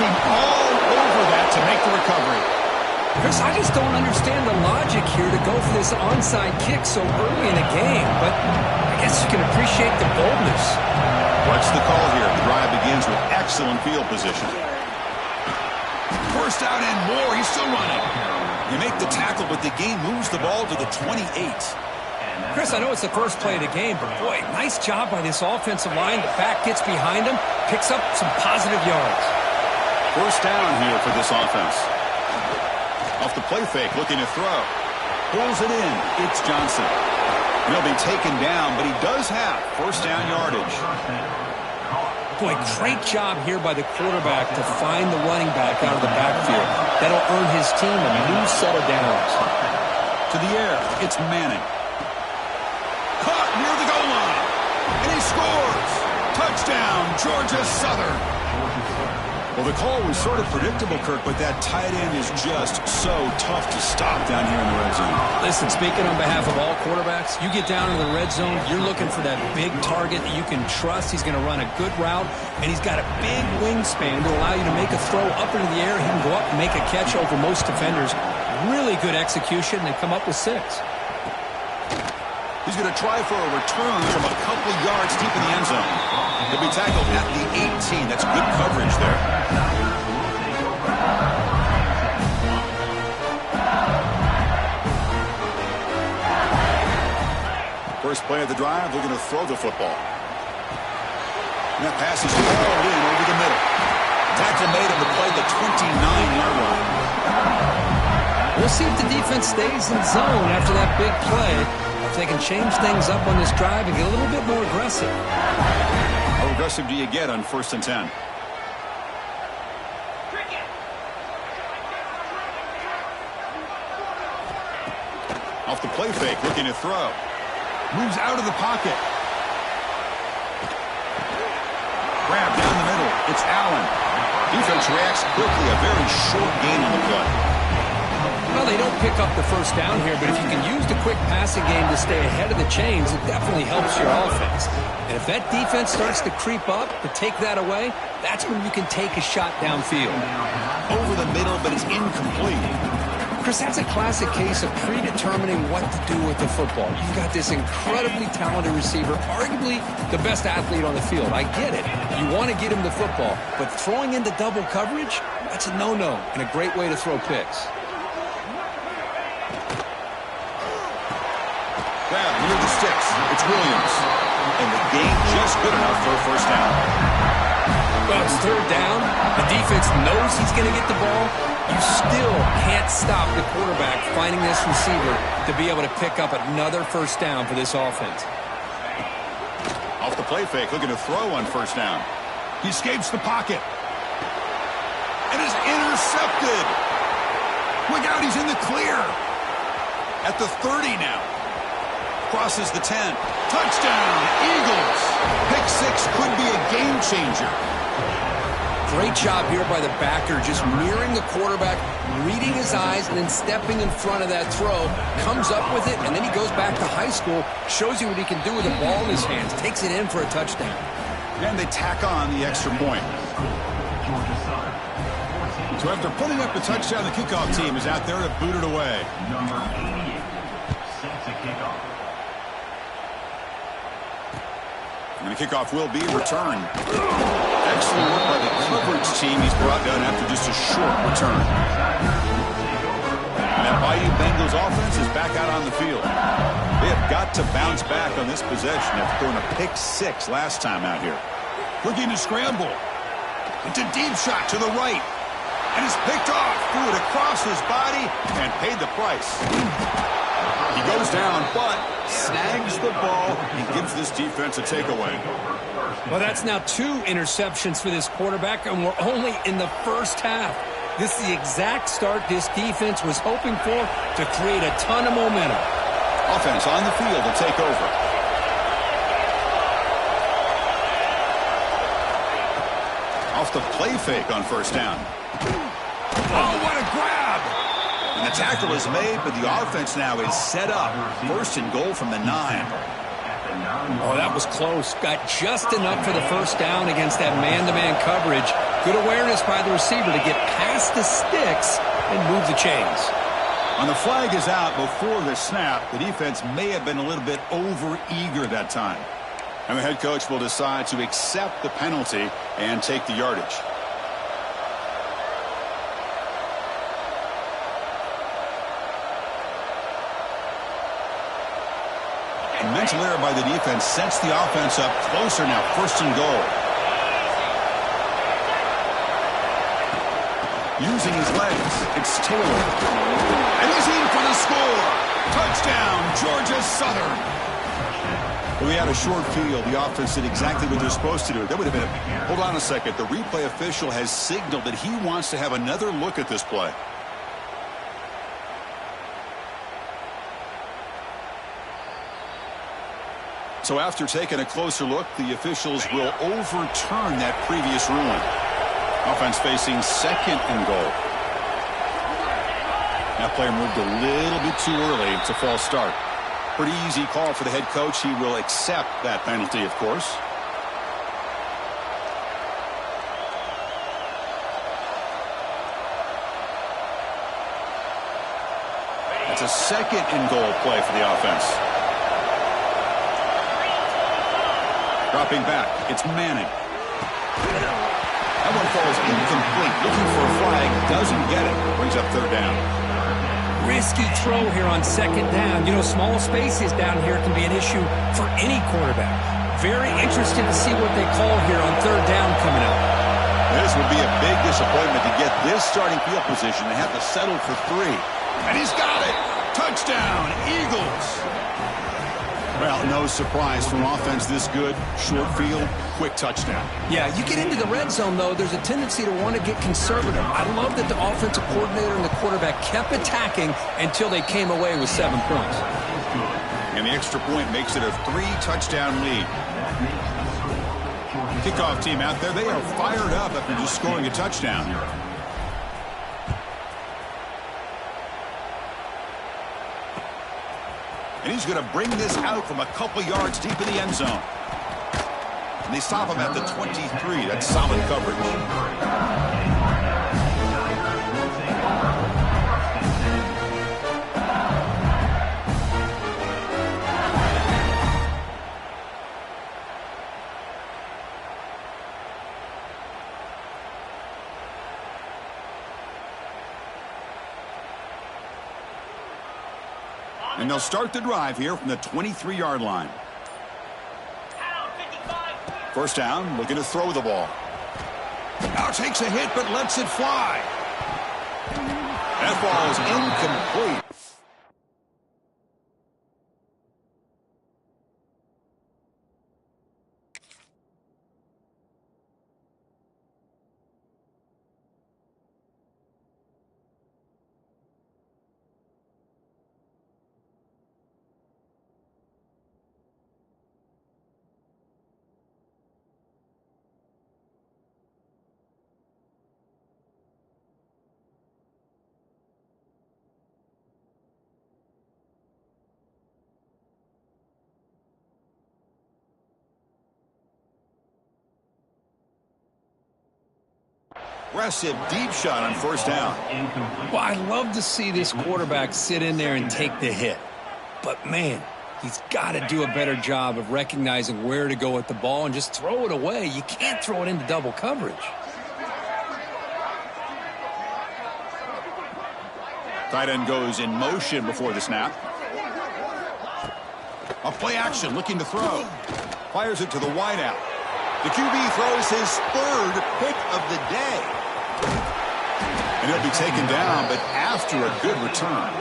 seem all over that to make the recovery. Chris, I just don't understand the logic here to go for this onside kick so early in the game, but I guess you can appreciate the boldness. What's the call here? The drive begins with excellent field position. First out and more. He's still running. You make the tackle, but the game moves the ball to the 28. Chris, I know it's the first play of the game, but boy, nice job by this offensive line. The back gets behind him, picks up some positive yards. First down here for this offense. Off the play fake, looking to throw. Pulls it in. It's Johnson. He'll be taken down, but he does have first down yardage. Boy, great job here by the quarterback to find the running back out of the backfield. That'll earn his team a new set of downs. To the air, it's Manning. Caught near the goal line. And he scores. Touchdown, Georgia Southern. Well, the call was sort of predictable, Kirk, but that tight end is just so tough to stop down here in the red zone. Listen, speaking on behalf of all quarterbacks, you get down in the red zone, you're looking for that big target that you can trust. He's going to run a good route, and he's got a big wingspan to allow you to make a throw up into the air. He can go up and make a catch over most defenders. Really good execution. They come up with 6. He's going to try for a return from a couple yards deep in the end zone. He'll be tackled at the 18. That's good coverage there. First play of the drive, they're going to throw the football. And that pass is hauled in over the middle. Tackle made on the play, the 29-yard line. We'll see if the defense stays in zone after that big play. If they can change things up on this drive and get a little bit more aggressive. How aggressive do you get on 1st and 10? Off the play fake, looking to throw. Moves out of the pocket. Grab down the middle. It's Allen. Defense reacts quickly. A very short gain on the play. Well, they don't pick up the first down here, but if you can use the quick passing game to stay ahead of the chains, it definitely helps your offense. And if that defense starts to creep up to take that away, that's when you can take a shot downfield. Over the middle, but it's incomplete. Chris, that's a classic case of predetermining what to do with the football. You've got this incredibly talented receiver, arguably the best athlete on the field. I get it. You want to get him the football, but throwing into double coverage, that's a no-no and a great way to throw picks. Grab near the sticks. It's Williams. And the game just good enough for a first down. Well, it's 3rd down. The defense knows he's going to get the ball. You still can't stop the quarterback finding this receiver to be able to pick up another first down for this offense. Off the play fake, looking to throw on 1st down. He escapes the pocket. And is intercepted. Look out, he's in the clear. At the 30 now. Crosses the 10. Touchdown, Eagles. Pick 6 could be a game changer. Great job here by the backer, just mirroring the quarterback, reading his eyes, and then stepping in front of that throw. Comes up with it, and then he goes back to high school, shows you what he can do with the ball in his hands, takes it in for a touchdown. And they tack on the extra point. So after putting up the touchdown, the kickoff team is out there to boot it away. Number 88, set to kick off. And the kickoff will be returned. Excellent work by the coverage team. He's brought down after just a short return. And that Bayou Bengals offense is back out on the field. They have got to bounce back on this possession after throwing a pick 6 last time out here. Looking to scramble. It's a deep shot to the right. And it's picked off. Threw it across his body and paid the price. He goes down, but snags the ball and gives this defense a takeaway. Well, that's now 2 interceptions for this quarterback, and we're only in the first half. This is the exact start this defense was hoping for to create a ton of momentum. Offense on the field to take over. Off the play fake on 1st down. Oh, what a grab! And the tackle is made, but the offense now is set up. 1st and goal from the 9. Oh, that was close. Got just enough for the first down against that man-to-man coverage. Good awareness by the receiver to get past the sticks and move the chains. And the flag is out before the snap. The defense may have been a little bit over-eager that time. And the head coach will decide to accept the penalty and take the yardage. And mental error by the defense sets the offense up closer now. First and goal. Using his legs, it's Taylor. And he's in for the score. Touchdown, Georgia Southern. Well, we had a short field. The offense did exactly what they're supposed to do. That would have been a... Hold on a second. The replay official has signaled that he wants to have another look at this play. So after taking a closer look, the officials will overturn that previous ruling. Offense facing second and goal. That player moved a little bit too early. It's a false start. Pretty easy call for the head coach. He will accept that penalty, of course. It's a second and goal play for the offense. Dropping back, it's Manning. That one falls incomplete. Looking for a flag, doesn't get it. Brings up third down. Risky throw here on second down. You know, small spaces down here can be an issue for any quarterback. Very interested to see what they call here on third down coming up. This would be a big disappointment to get this starting field position and have to settle for 3. And he's got it. Touchdown, Eagles. Well, no surprise from offense this good. Short field, quick touchdown. Yeah, you get into the red zone, though, there's a tendency to want to get conservative. I love that the offensive coordinator and the quarterback kept attacking until they came away with 7 points. And the extra point makes it a 3-touchdown lead. Kickoff team out there, they are fired up after just scoring a touchdown. And he's going to bring this out from a couple yards deep in the end zone. And they stop him at the 23. That's solid coverage. And they'll start the drive here from the 23-yard line. First down, looking to throw the ball. Now takes a hit, but lets it fly. That ball is incomplete. Aggressive deep shot on first down. Well, I love to see this quarterback sit in there and take the hit. But, man, he's got to do a better job of recognizing where to go with the ball and just throw it away. You can't throw it into double coverage. Tight end goes in motion before the snap. A play action, looking to throw. Fires it to the wideout. The QB throws his 3rd pick of the day. And he'll be taken down, but after a good return.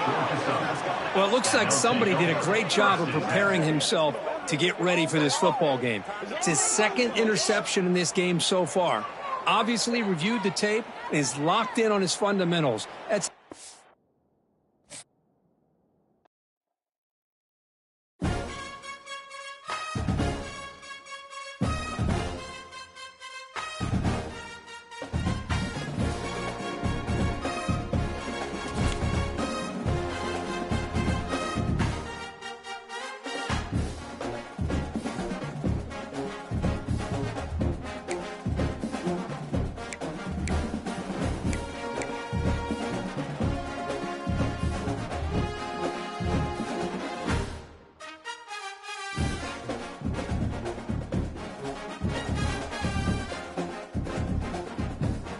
Well, it looks like somebody did a great job of preparing himself to get ready for this football game. It's his 2nd interception in this game so far. Obviously reviewed the tape and is locked in on his fundamentals. That's